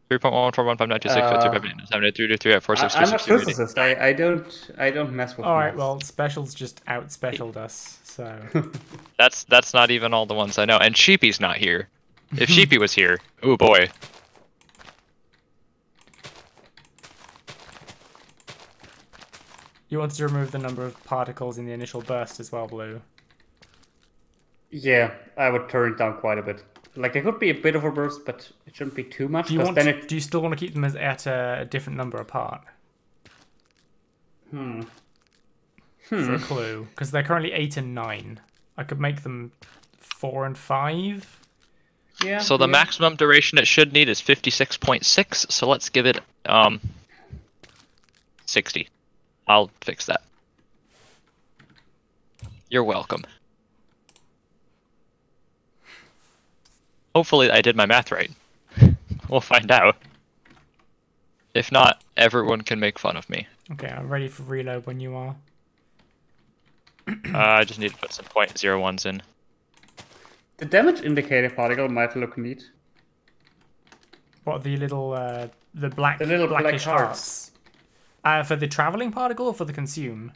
3.1415926 I'm a physicist. I don't mess with Alright, maths. well, Special's just out-specialed us, so... That's not even all the ones I know. And Sheepy's not here. If Sheepy was here, oh boy. You wanted to remove the number of particles in the initial burst as well, Blue. Yeah, I would turn it down quite a bit. Like, it could be a bit of a burst, but it shouldn't be too much. Do you still want to keep them at a different number apart? For a clue. Because they're currently 8 and 9. I could make them 4 and 5. Yeah. So the maximum duration it should need is 56.6, so let's give it 60. I'll fix that. You're welcome. Hopefully I did my math right. We'll find out. If not, everyone can make fun of me. Okay, I'm ready for reload when you are. I just need to put some 0.01s in. The damage indicator particle might look neat. What, the little, the blackish black hearts? For the traveling particle or for the consume?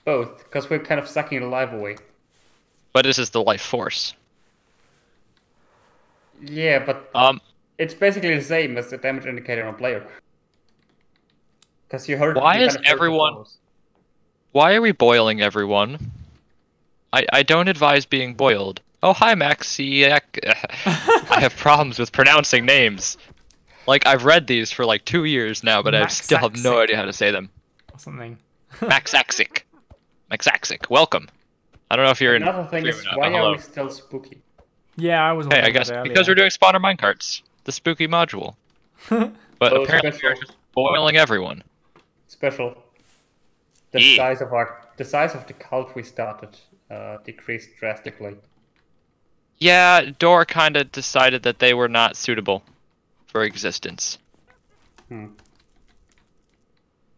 Both, because we're kind of sucking the life away. But this is the life force. Yeah, but it's basically the same as the damage indicator on player. Because you heard. Why is everyone? Why are we boiling everyone? I don't advise being boiled. Oh hi Maxi. I have problems with pronouncing names. Like I've read these for like 2 years now, but I still have no idea how to say them. Or something. Maxaxic. Maxaxic. Welcome. I don't know if you're Another thing is, why are we still spooky? Yeah, I was. Hey, I guess because we're doing spawner minecarts, the spooky module. But apparently we're just boiling everyone. Special. The size of the cult we started decreased drastically. Yeah, Door kind of decided that they were not suitable for existence.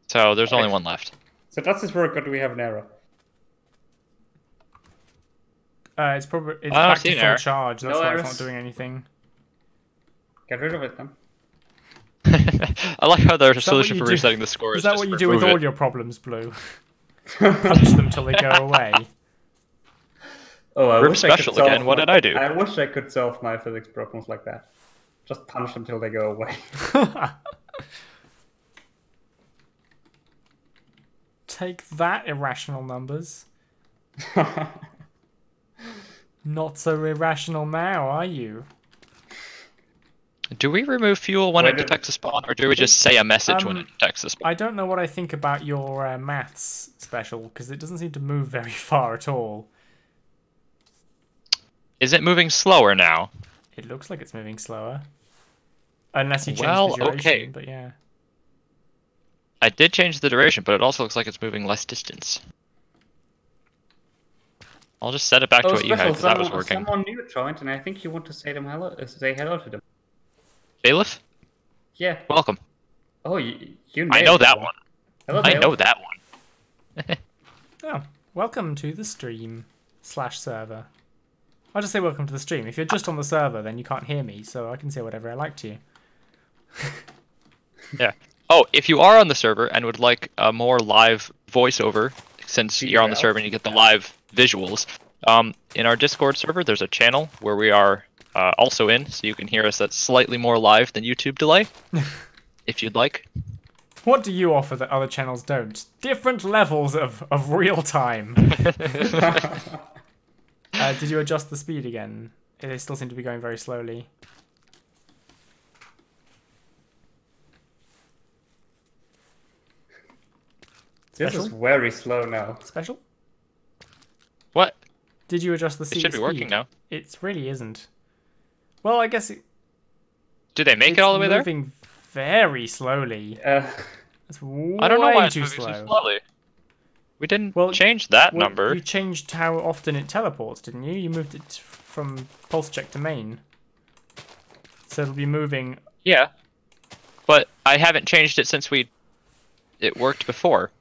So there's only one left. So does this work, or do we have an error? It's back to full charge. That's why it's not doing anything. Get rid of it then. I like how their solution for resetting the score is that what you do with all your problems, Blue? Punch them till they go away. Oh, I We're wish special I could again. What did I do? I wish I could solve my physics problems like that. Just punch them till they go away. Take that, irrational numbers. Not so irrational now, are you? Do we remove fuel when it detects a spawn, or do we just say a message when it detects a spawn? I don't know what I think about your maths special, because it doesn't seem to move very far at all. Is it moving slower now? It looks like it's moving slower. Unless you change Well, the duration, okay. but yeah. I did change the duration, but it also looks like it's moving less distance. I'll just set it back to what you had, because that was working. Someone new joined, and I think you want to say say hello to them. Bailiff? Yeah. Welcome. Oh, you I know that one. Hello, I Dale. know that one. Oh, welcome to the stream/server. I'll just say welcome to the stream. If you're just on the server, then you can't hear me, so I can say whatever I like to you. Yeah. Oh, if you are on the server and would like a more live voiceover, since you're on the server and you get the live visuals, in our Discord server, there's a channel where we are also in, so you can hear us at slightly more live than YouTube delay, if you'd like. What do you offer that other channels don't? Different levels of real time. Did you adjust the speed again? They still seem to be going very slowly. Special? This is very slow now. Special? What? Did you adjust the It speed? should be working now. It really isn't. Well, I guess Did they make it all the way there? It's moving very slowly. It's way I don't know why it's too moving slow. so slowly. We didn't change that number. You changed how often it teleports, didn't you? You moved it from pulse check to main. So it'll be moving. Yeah. But I haven't changed it since it worked before.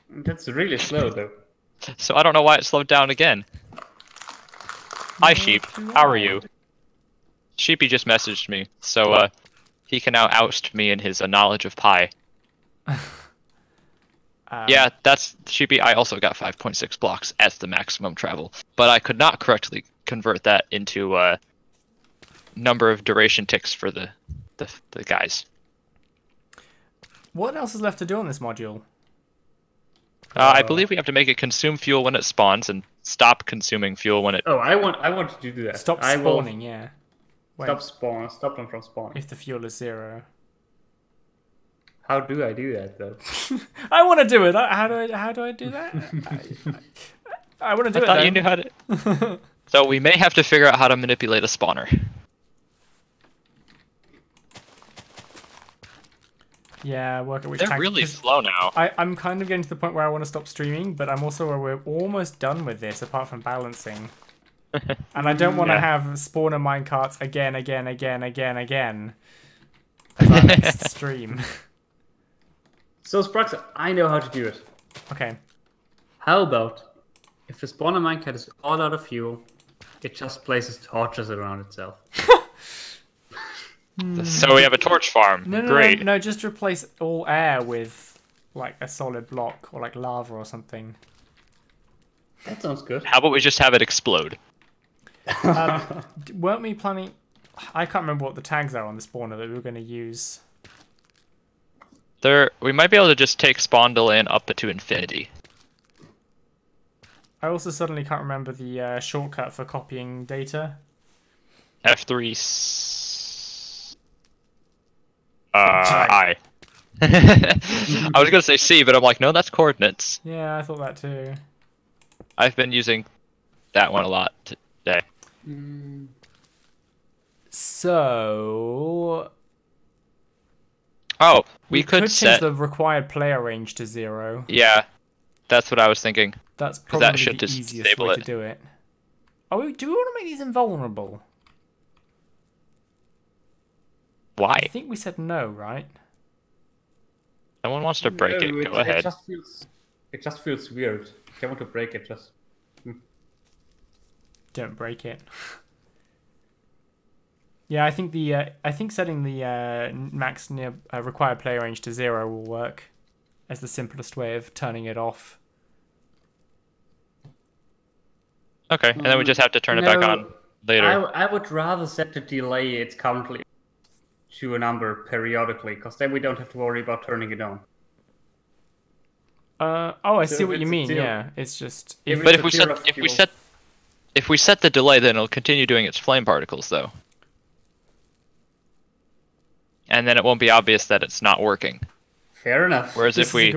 That's really slow, though. So I don't know why it slowed down again. Hi, Sheep. How are you? Sheepy just messaged me, so he can now oust me in his knowledge of pi. Yeah, that's Sheepy. I also got 5.6 blocks as the maximum travel, but I could not correctly convert that into number of duration ticks for the guys. What else is left to do on this module? I believe we have to make it consume fuel when it spawns and stop consuming fuel when it. Oh, I want to do that. Stop spawning, yeah. Stop them from spawning. If the fuel is 0. How do I do that, though? I want to do it. How do I do that? I want to do it. I thought you knew how to. So we may have to figure out how to manipulate a spawner. Yeah, work at which They're tank. really slow now. I'm kind of getting to the point where I want to stop streaming, but I'm also where we're almost done with this, apart from balancing. And I don't want to have spawner minecarts again as our next stream. So, Sprux, I know how to do it. Okay. How about if the spawner minecart is all out of fuel, it just places torches around itself? So we have a torch farm. Great. No, just replace all air with like a solid block or like lava or something. That sounds good. How about we just have it explode? Weren't we planning? I can't remember what the tags are on the spawner that we were going to use. We might be able to just take spawn delay and up it to infinity. I also suddenly can't remember the shortcut for copying data. F3. I. I was gonna say C, but I'm like, no, that's coordinates. Yeah, I thought that too. I've been using that one a lot today. So. Oh, we could change set the required player range to 0. Yeah, that's what I was thinking. That's probably that should the just easiest disable way it. to do it. Do we want to make these invulnerable? Why? I think we said no, right? Someone wants to break it. Go ahead. It just feels weird. If I want to break it, just. Don't break it. Yeah, I think setting the max required player range to 0 will work as the simplest way of turning it off. Okay, and then we just have to turn it back on later. I would rather set the delay it's currently to a number periodically, because then we don't have to worry about turning it on. I see what you mean. Yeah, it's just. But if we set the delay, then it'll continue doing its flame particles, though. And then it won't be obvious that it's not working. Fair enough. Whereas if we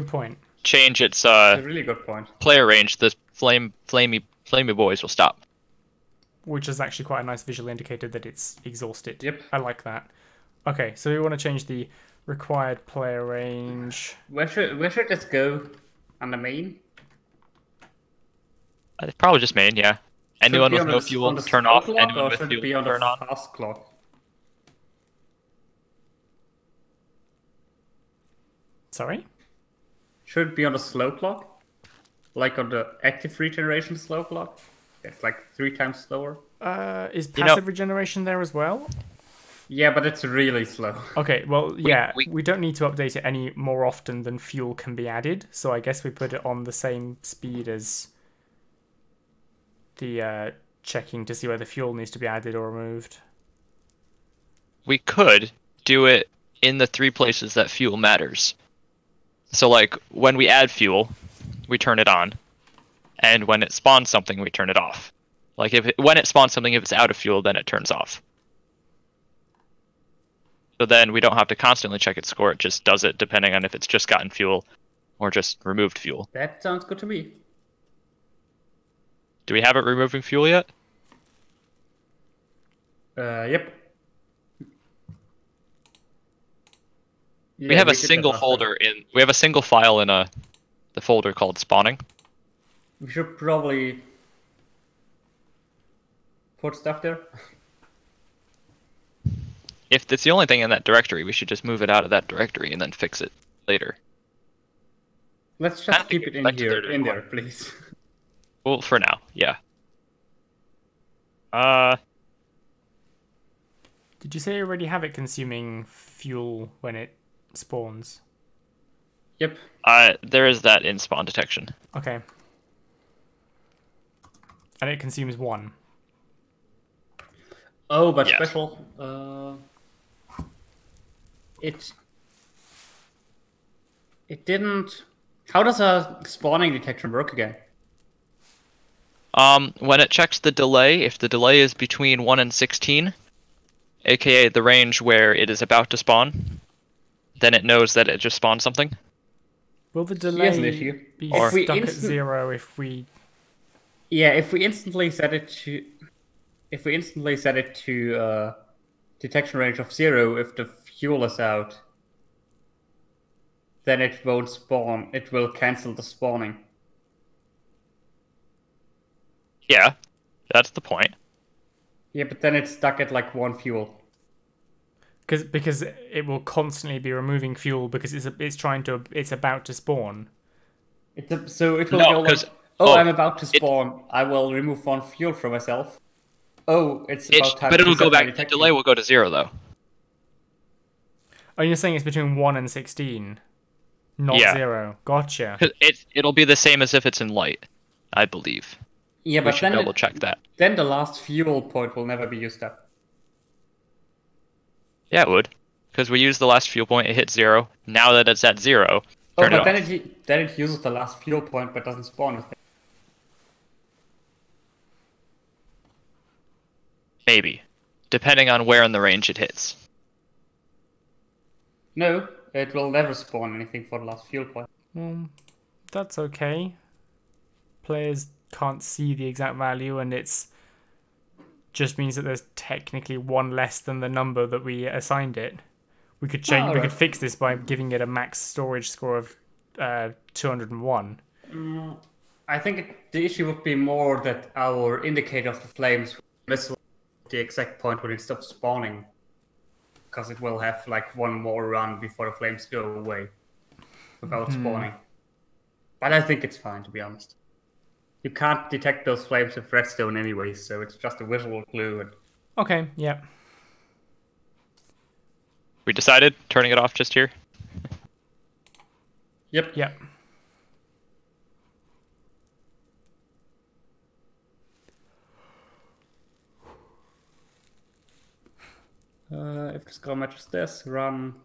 change its a really good point. player range, the flamey boys will stop. which is actually quite a nice visual indicator that it's exhausted. Yep. I like that. Okay, so we want to change the required player range. Where should this go? On the main? Probably just main, yeah. Anyone Should it with be no on the fuel, slow turn off. clock, Anyone or with should it fuel, be on the turn on. fast clock? Sorry? Should it be on the slow clock? Like on the active regeneration slow clock? It's like 3 times slower. Is passive regeneration there as well? Yeah, but it's really slow. Okay, well, yeah, we- we don't need to update it any more often than fuel can be added, so I guess we put it on the same speed as the checking to see whether fuel needs to be added or removed. We could do it in the 3 places that fuel matters. So like when we add fuel, we turn it on, and when it spawns something, we turn it off. Like when it spawns something, if it's out of fuel, then it turns off. So then we don't have to constantly check its score. It just does it depending on if it's just gotten fuel or just removed fuel. That sounds good to me. Do we have it removing fuel yet? Yep. We have a single folder in. We have a single file in the folder called spawning. We should probably put stuff there. If it's the only thing in that directory, we should just move it out of that directory and then fix it later. Let's I just don't keep think it it's in there, please. Well, for now, yeah. Did you say you already have it consuming fuel when it spawns? Yep. There is that in spawn detection. Okay. And it consumes 1. Oh, but Yes. special. It didn't. How does a spawning detection work again? When it checks the delay, if the delay is between 1 and 16, aka the range where it is about to spawn, then it knows that it just spawned something. Will the Here's an delay issue. be Or- stuck at 0 if we... Yeah, if we instantly set it to detection range of 0 if the fuel is out, then it won't spawn. It will cancel the spawning. Yeah, that's the point. Yeah, but then it's stuck at like 1 fuel. Because it will constantly be removing fuel because it's about to spawn. So it will No, go like, 'cause- I'm about to spawn. I will remove 1 fuel from myself. Oh, it's about time. But it'll to go set my back. The detection. delay will go to 0 though. Oh, you're saying it's between 1 and 16, not Yeah. 0. Gotcha. 'Cause it'll be the same as if it's in light, I believe. Yeah, We but should double check that. then the last fuel point will never be used up. Yeah, it would. Because we used the last fuel point, it hit 0. Now that it's at 0, Oh, turn it but off. then it uses the last fuel point but doesn't spawn with it. Maybe. Depending on where in the range it hits. No, it will never spawn anything for the last fuel point. Well, that's okay. Players can't see the exact value, and it's just means that there's technically 1 less than the number that we assigned it. We could change. We alright. could fix this by giving it a max storage score of 201. I think the issue would be more that our indicator of the flames will miss the exact point when it stops spawning. Because it will have like 1 more run before the flames go away without spawning. But I think it's fine, to be honest. You can't detect those flames with redstone anyway, so it's just a visual clue. And Okay. Yeah. We decided turning it off just here. Yep. Yeah. If the score matches this, run.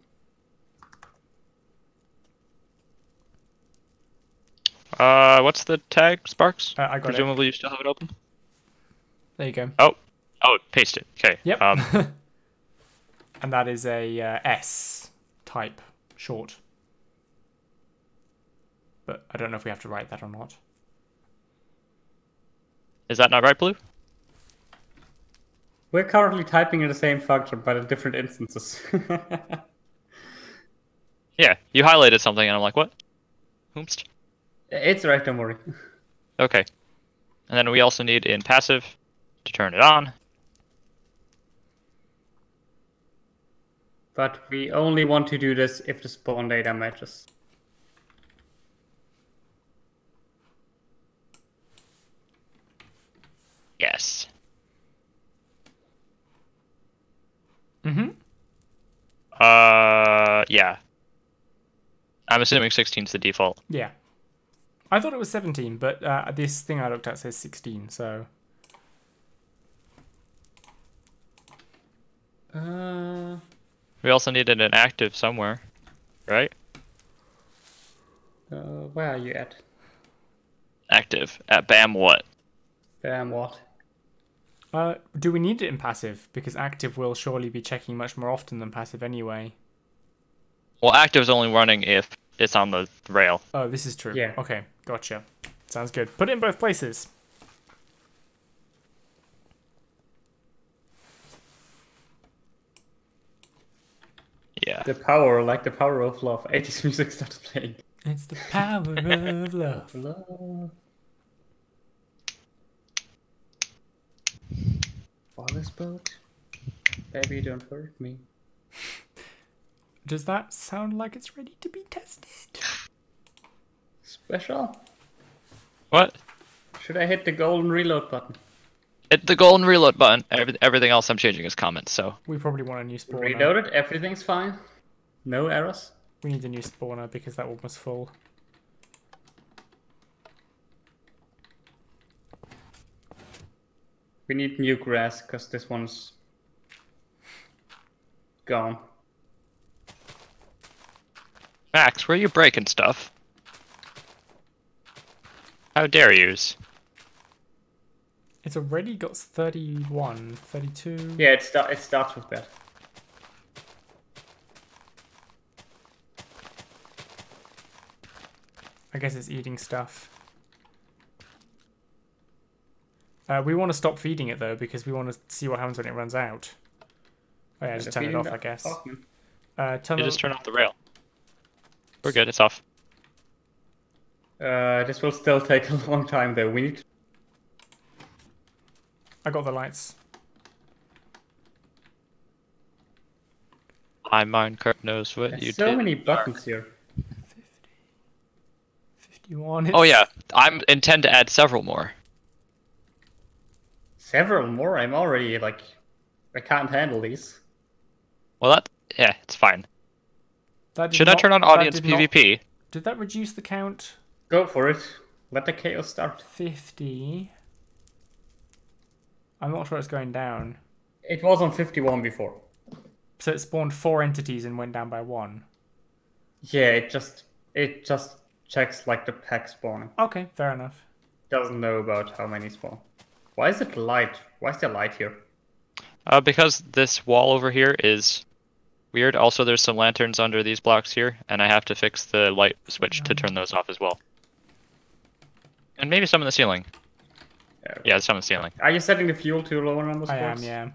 What's the tag, Sparks? I got Presumably you still have it open? There you go. Oh, paste it. Okay. Yep. And that is a S type short. But I don't know if we have to write that or not. Is that not right, Blue? We're currently typing in the same function, but in different instances. Yeah, you highlighted something, and I'm like, what? Oops. It's right, don't worry. Okay. And then we also need in passive to turn it on. But we only want to do this if the spawn data matches. Yes. Mm-hmm. Yeah. I'm assuming 16 is the default. Yeah. I thought it was 17, but this thing I looked at says 16, so... We also needed an active somewhere, right? Where are you at? Active. At BAM what? Damn what? Do we need it in passive? Because active will surely be checking much more often than passive anyway. Well, active is only running if it's on the rail. Oh, this is true. Yeah. Okay, gotcha. Sounds good. Put it in both places. Yeah. The power, like the power of love. 80s music starts playing. It's the power of love. Love. Father's boat. Baby, don't hurt me. Does that sound like it's ready to be tested? Special? What? Should I hit the golden reload button? Hit the golden reload button. Everything else I'm changing is comments, so. We probably want a new spawner. Reloaded, everything's fine. No errors. We need a new spawner because that one was full. We need new grass because this one's gone. Max, where are you breaking stuff? How dare yous? It's already got 31, 32. Yeah, it starts with that. I guess it's eating stuff. We want to stop feeding it though because we want to see what happens when it runs out. Oh yeah, just turn it off, I guess. You just turn off the rail. We're good, it's off. This will still take a long time though. We need. I got the lights. My minecart knows what you There's so did. many buttons here. 50. 51. Oh yeah, I intend to add several more. Several more. I'm already like, I can't handle these. Well, yeah, it's fine. That did Should I not- turn on that audience did not- PvP? Did that reduce the count? Go for it. Let the chaos start. 50. I'm not sure it's going down. It was on 51 before. So it spawned 4 entities and went down by 1. Yeah, it just checks like the pack spawning. Okay, fair enough. Doesn't know about how many spawn. Why is it light? Why is there light here? Because this wall over here is weird. Also, there's some lanterns under these blocks here, and I have to fix the light switch to turn those off as well. And maybe some in the ceiling. Yeah, some in the ceiling. Are you setting the fuel too low on those I am, blocks? yeah.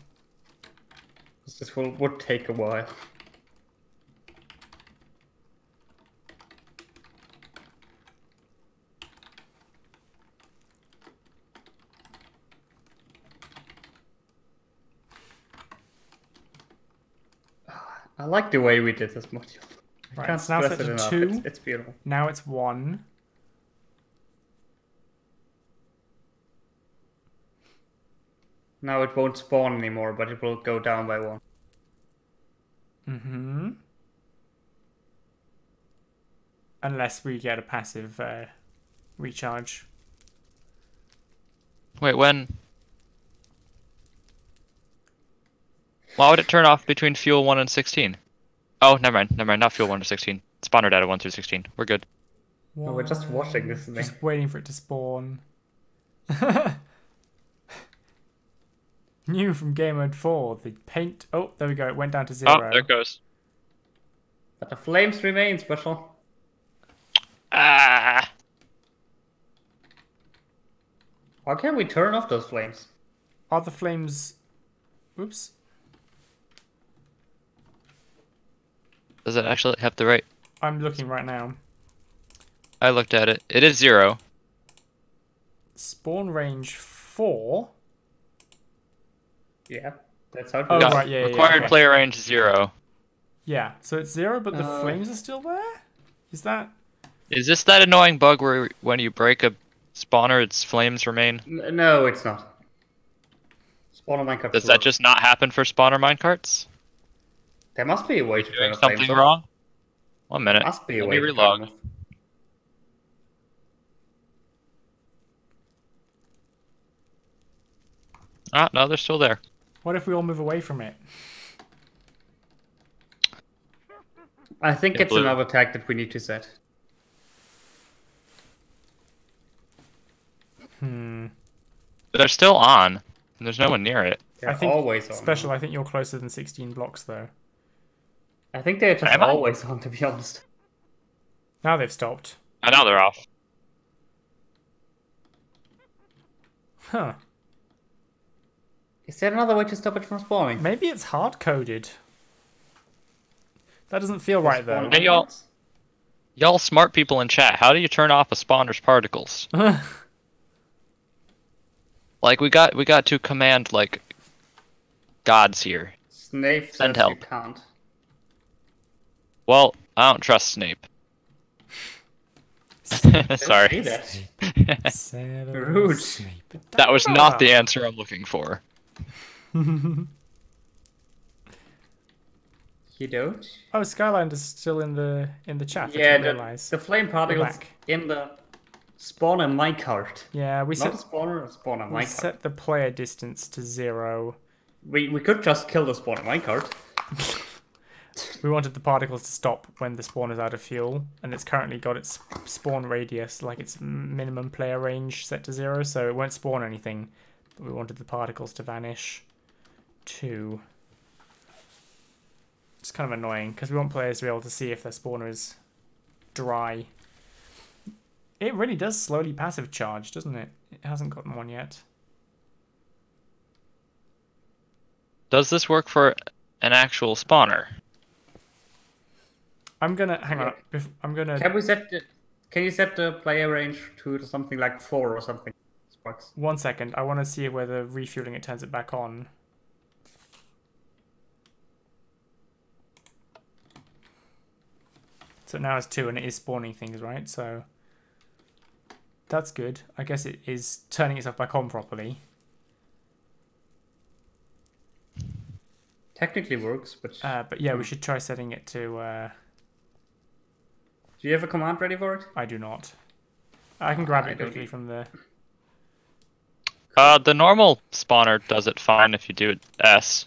This would take a while. I like the way we did this module. I Right, can't so now stress it's it at enough. 2. It's beautiful. Now it's 1. Now it won't spawn anymore, but it will go down by 1. Mm-hmm. Unless we get a passive recharge. Wait, when? Why would it turn off between fuel 1 and 16? Oh, never mind, not fuel 1 to 16. Spawner data 1 through 16. We're good. Oh, we're just watching this thing. Just waiting for it to spawn. New from Gamemode 4, the paint... Oh, there we go, it went down to 0. Oh, there it goes. But the flames remain special. Ah! How can we turn off those flames? Are the flames... Oops. Does it actually have the right? I'm looking right now. I looked at it. It is 0. Spawn range 4. Yeah, that's how it Oh, goes. right, yeah, Required okay. player range 0. Yeah, so it's 0, but the flames are still there? Is that... Is this that annoying bug where when you break a spawner, its flames remain? No, it's not. Spawner Minecart. Does that just not happen for spawner minecarts? There must be a way to turn Doing the flames something off. wrong? 1 minute. Must be a Let way me to turn relog. them off. Ah, no, they're still there. What if we all move away from it? I think In it's blue. another tag that we need to set. They're still on. And there's no one near it. They're I think always on. Special, I think you're closer than 16 blocks, though. I think they're just Am I? always on, to be honest. Now they've stopped. I know they're off. Huh. Is there another way to stop it from spawning? Maybe it's hard-coded. That doesn't feel right, though. Hey, y'all smart people in chat, how do you turn off a spawner's particles? Like, we got to command, like, gods here. Snape Send says you help. can't. Well, I don't trust Snape. Sorry. Say that. Rude. That was not the answer I'm looking for. You don't? Oh, Skyland is still in the chat. Yeah, I didn't realize. the flame particles back. in the spawner minecart. Yeah, we Not set a spawner, a spawner we minecart. set the player distance to 0. We could just kill the spawner minecart. We wanted the particles to stop when the spawn is out of fuel, and it's currently got its spawn radius, like its minimum player range, set to 0, so it won't spawn anything. But we wanted the particles to vanish too. It's kind of annoying because we want players to be able to see if their spawner is dry. It really does slowly passive charge, doesn't it? It hasn't gotten one yet. Does this work for an actual spawner? I'm gonna hang on. I'm gonna. Can you set the player range to something like 4 or something? Sparks. 1 second. I want to see whether refueling it turns it back on. So now it's 2 and it is spawning things, right? So that's good. I guess it is turning itself back on properly. Technically works, but But yeah, we should try setting it to... do you have a command ready for it? I do not. I can grab I it don't quickly either. from the... The normal spawner does it fine if you do it S.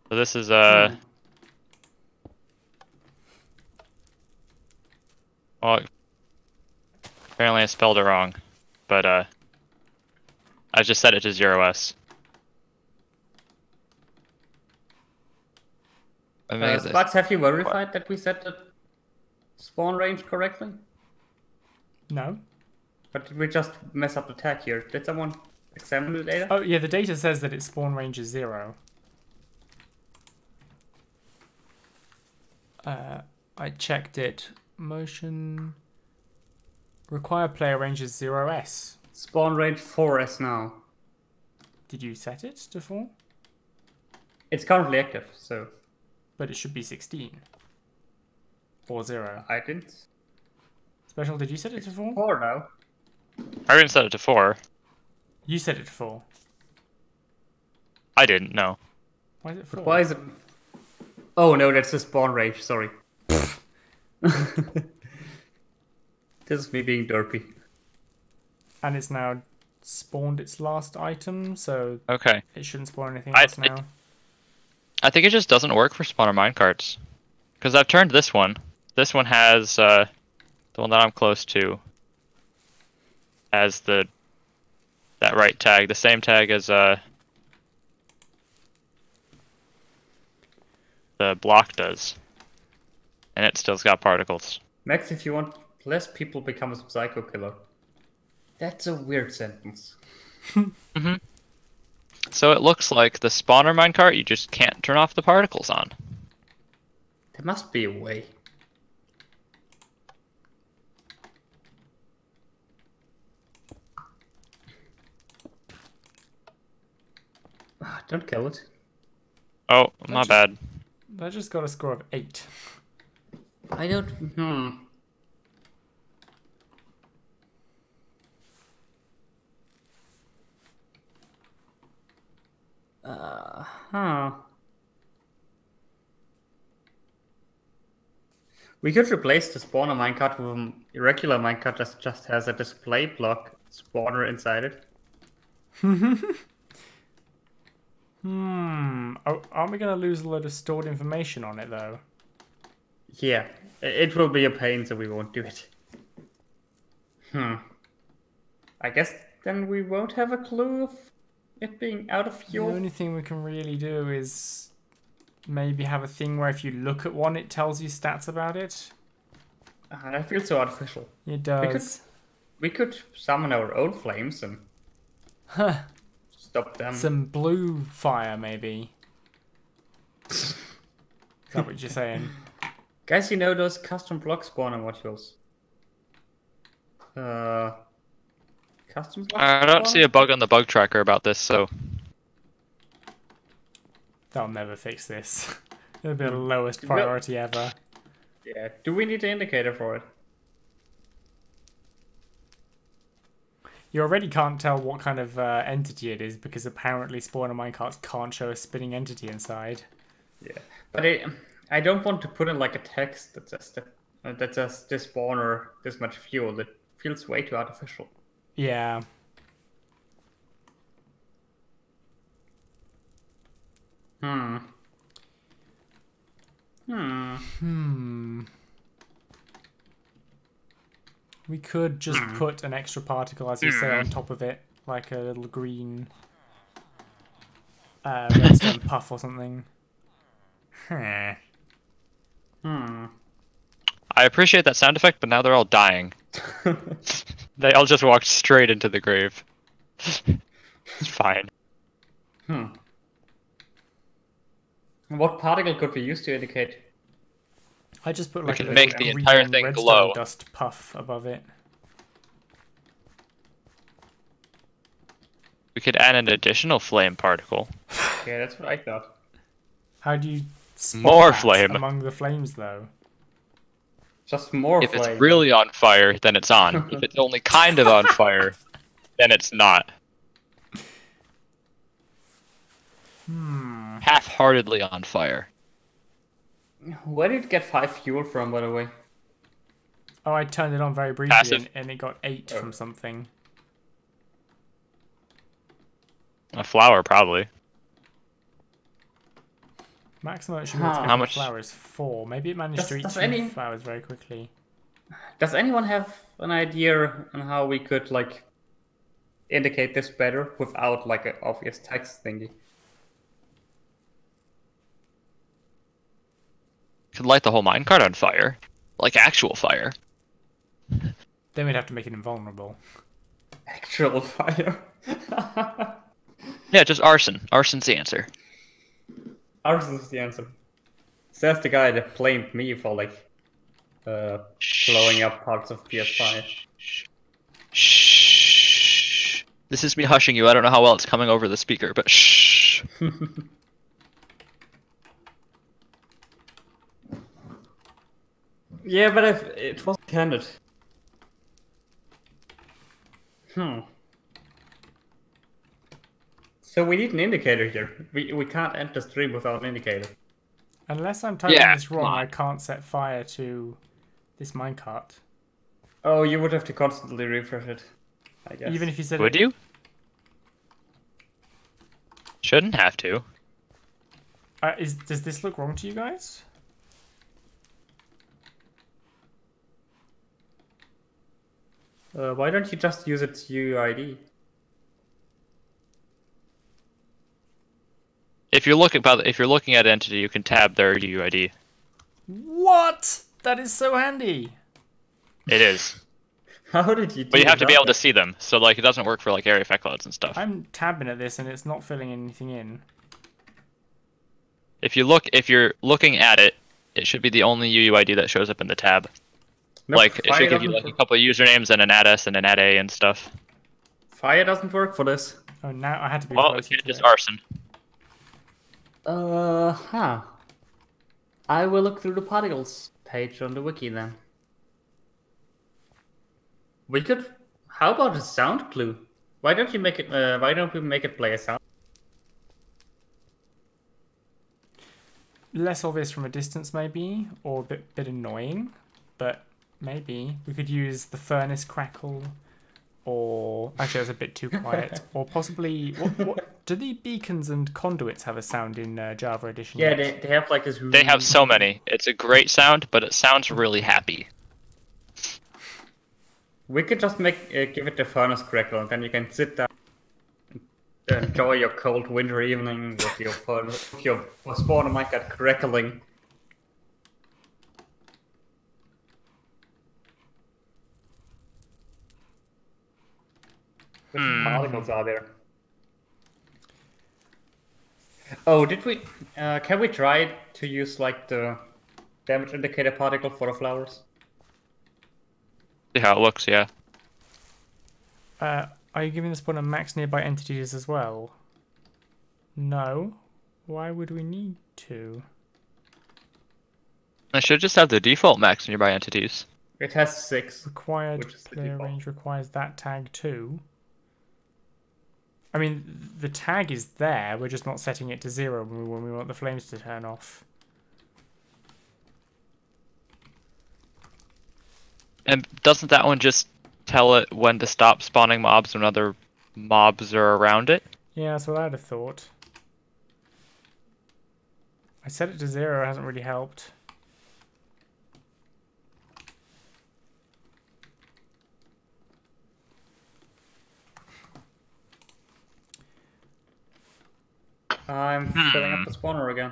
So this is well, apparently I spelled it wrong, but I just set it to 0S. Sparks, have you verified that we set the spawn range correctly? No? But did we just mess up the tag here? Did someone examine the data? Oh, yeah, the data says that its spawn range is 0. I checked it. Motion... Require player range is 0S. Spawn range 4S now. Did you set it to 4? It's currently active, so But it should be 16. Or 0. I didn't. Special, did you set it to 4? 4 now. I didn't set it to 4. You set it to 4. I didn't, no. Why is it 4? Why is it? Oh no, that's the spawn range. Sorry. This is me being derpy. And it's now spawned its last item, so Okay. it shouldn't spawn anything else now. I think it just doesn't work for spawner minecarts. Because I've turned this one. This one has, the one that I'm close to, has that right tag, the same tag as, the block does. And it still's got particles. Max, if you want less people become a psycho killer. That's a weird sentence. Mm-hmm. So it looks like the spawner minecart, you just can't turn off the particles on. There must be a way. Don't kill it. Oh, my bad. I just got a score of 8. I don't... We could replace the spawner minecart with an irregular minecart that just has a display block spawner inside it. Aren't we going to lose a load of stored information on it, though? Yeah, it will be a pain, so we won't do it. I guess then we won't have a clue of it being out of fuel. The only thing we can really do is maybe have a thing where if you look at one, it tells you stats about it. That feels so artificial. It does. We could summon our own flames and stop them. Some blue fire, maybe. Is that what you're saying? Guys, you know those custom block spawner modules? Custom block I don't spawner? see a bug on the bug tracker about this, so... They'll never fix this. It'll be the lowest priority ever. Yeah. Do we need an indicator for it? You already can't tell what kind of entity it is because apparently spawner minecarts can't show a spinning entity inside. Yeah, but I don't want to put in like a text that says this spawner this much fuel. That feels way too artificial. Yeah. We could just put an extra particle, as you say, on top of it, like a little green redstone puff or something. I appreciate that sound effect, but now they're all dying. They all just walked straight into the grave. It's fine. What particle could we use to indicate? I just put like can a make the green entire thing redstone glow. dust puff above it. We could add an additional flame particle. Yeah, that's what I thought. How do you spot More that flame. among the flames, though? Just more If flame. it's really on fire, then it's on. If it's only kind of on fire, then it's not. Half-heartedly on fire. Where did it get 5 fuel from, by the way? Oh, I turned it on very briefly Passive. and it got 8 from something. A flower, probably. Maximum it should be able to get How from much- flowers 4. Maybe it managed to eat does 2 flowers very quickly. Does anyone have an idea on how we could like indicate this better without like an obvious text thingy? Could light the whole minecart on fire. Like actual fire. Then we'd have to make it invulnerable. Actual fire. Yeah, just arson. Arson's the answer. Arson's the answer. Says the guy that blamed me for like blowing up parts of PS5. Shh. This is me hushing you. I don't know how well it's coming over the speaker, but shh. Yeah, but it was intended. So we need an indicator here. We can't end the stream without an indicator. Unless I'm typing Yeah, this come wrong, on. I can't set fire to this minecart. Oh, you would have to constantly refresh it, I guess. Even if you said Would you? Shouldn't have to. Does this look wrong to you guys? Why don't you just use its UID? If you're looking at entity, you can tab their UID. What? That is so handy. It is. How did you do But you have to be able to that? see them, so like it doesn't work for like area effect clouds and stuff. I'm tabbing at this and it's not filling anything in. If you're looking at it, it should be the only UUID that shows up in the tab. Nope, Like it Fire should give you doesn't like a couple of usernames and an @s and an @a and stuff. Fire doesn't work for this. Oh, now I had to be Well, closer it's to just it. arson. Huh. I will look through the particles page on the wiki then. We could. How about a sound clue? Why don't you make it? Why don't we make it play a sound? Less obvious from a distance, maybe, or a bit annoying, but maybe we could use the furnace crackle, or actually that's a bit too quiet, or possibly what do the beacons and conduits have a sound in Java Edition? Yeah, yet? they have like this. They have so many. It's a great sound, but it sounds really happy. We could just make give it the furnace crackle, and then you can sit down, and enjoy your cold winter evening with your furnace, with your spawner minecart crackling. Which particles are there? Oh, did we? Can we try to use like the damage indicator particle for the flowers? See how it looks, yeah. Are you giving the spawner max nearby entities as well? No. Why would we need to? I should just have the default max nearby entities. It has 6. Required Which is the player default. range requires that tag too. I mean, the tag is there. We're just not setting it to 0 when we want the flames to turn off. And doesn't that one just tell it when to stop spawning mobs when other mobs are around it? Yeah, that's what I'd have thought. I set it to 0. It hasn't really helped. I'm filling up the spawner again.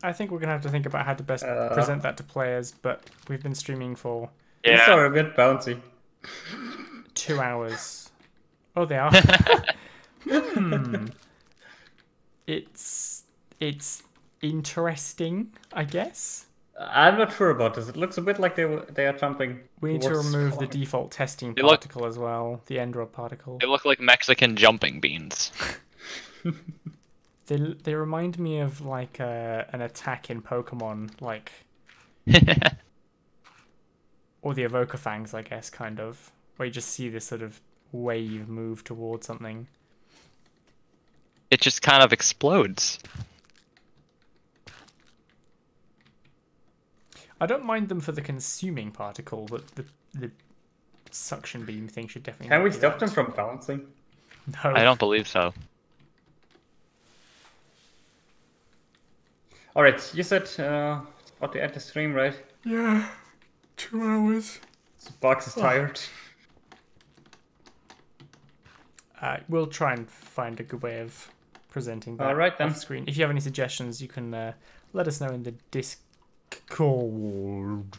I think we're gonna have to think about how to best present that to players, but we've been streaming for These Yeah. are a bit bouncy. 2 hours. Oh, they are. It's interesting, I guess. I'm not sure about this. It looks a bit like they are jumping. We need to towards remove the spawning. default testing They look- particle as well, the end rod particle. They look like Mexican jumping beans. They remind me of like an attack in Pokemon, like, or the Evoker Fangs, I guess, kind of, where you just see this sort of wave move towards something. It just kind of explodes. I don't mind them for the consuming particle, but the suction beam thing should definitely. Can not we do stop that. them from bouncing? No. I don't believe so. Alright, you said about to end the stream, right? Yeah, 2 hours. Box is tired. We'll try and find a good way of presenting that Alright then. off screen. If you have any suggestions, you can let us know in the Discord.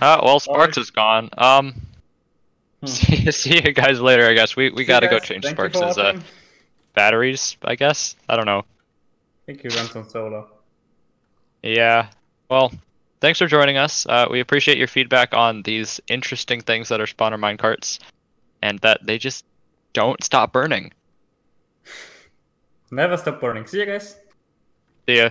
Well, Sparks is gone. See you guys later, I guess. We gotta go change Thank you for Sparks' watching. batteries, I guess. I don't know. I think he runs on solar. Yeah. Well, thanks for joining us. We appreciate your feedback on these interesting things that are spawner minecarts, and that they just don't stop burning. Never stop burning. See you guys. See ya.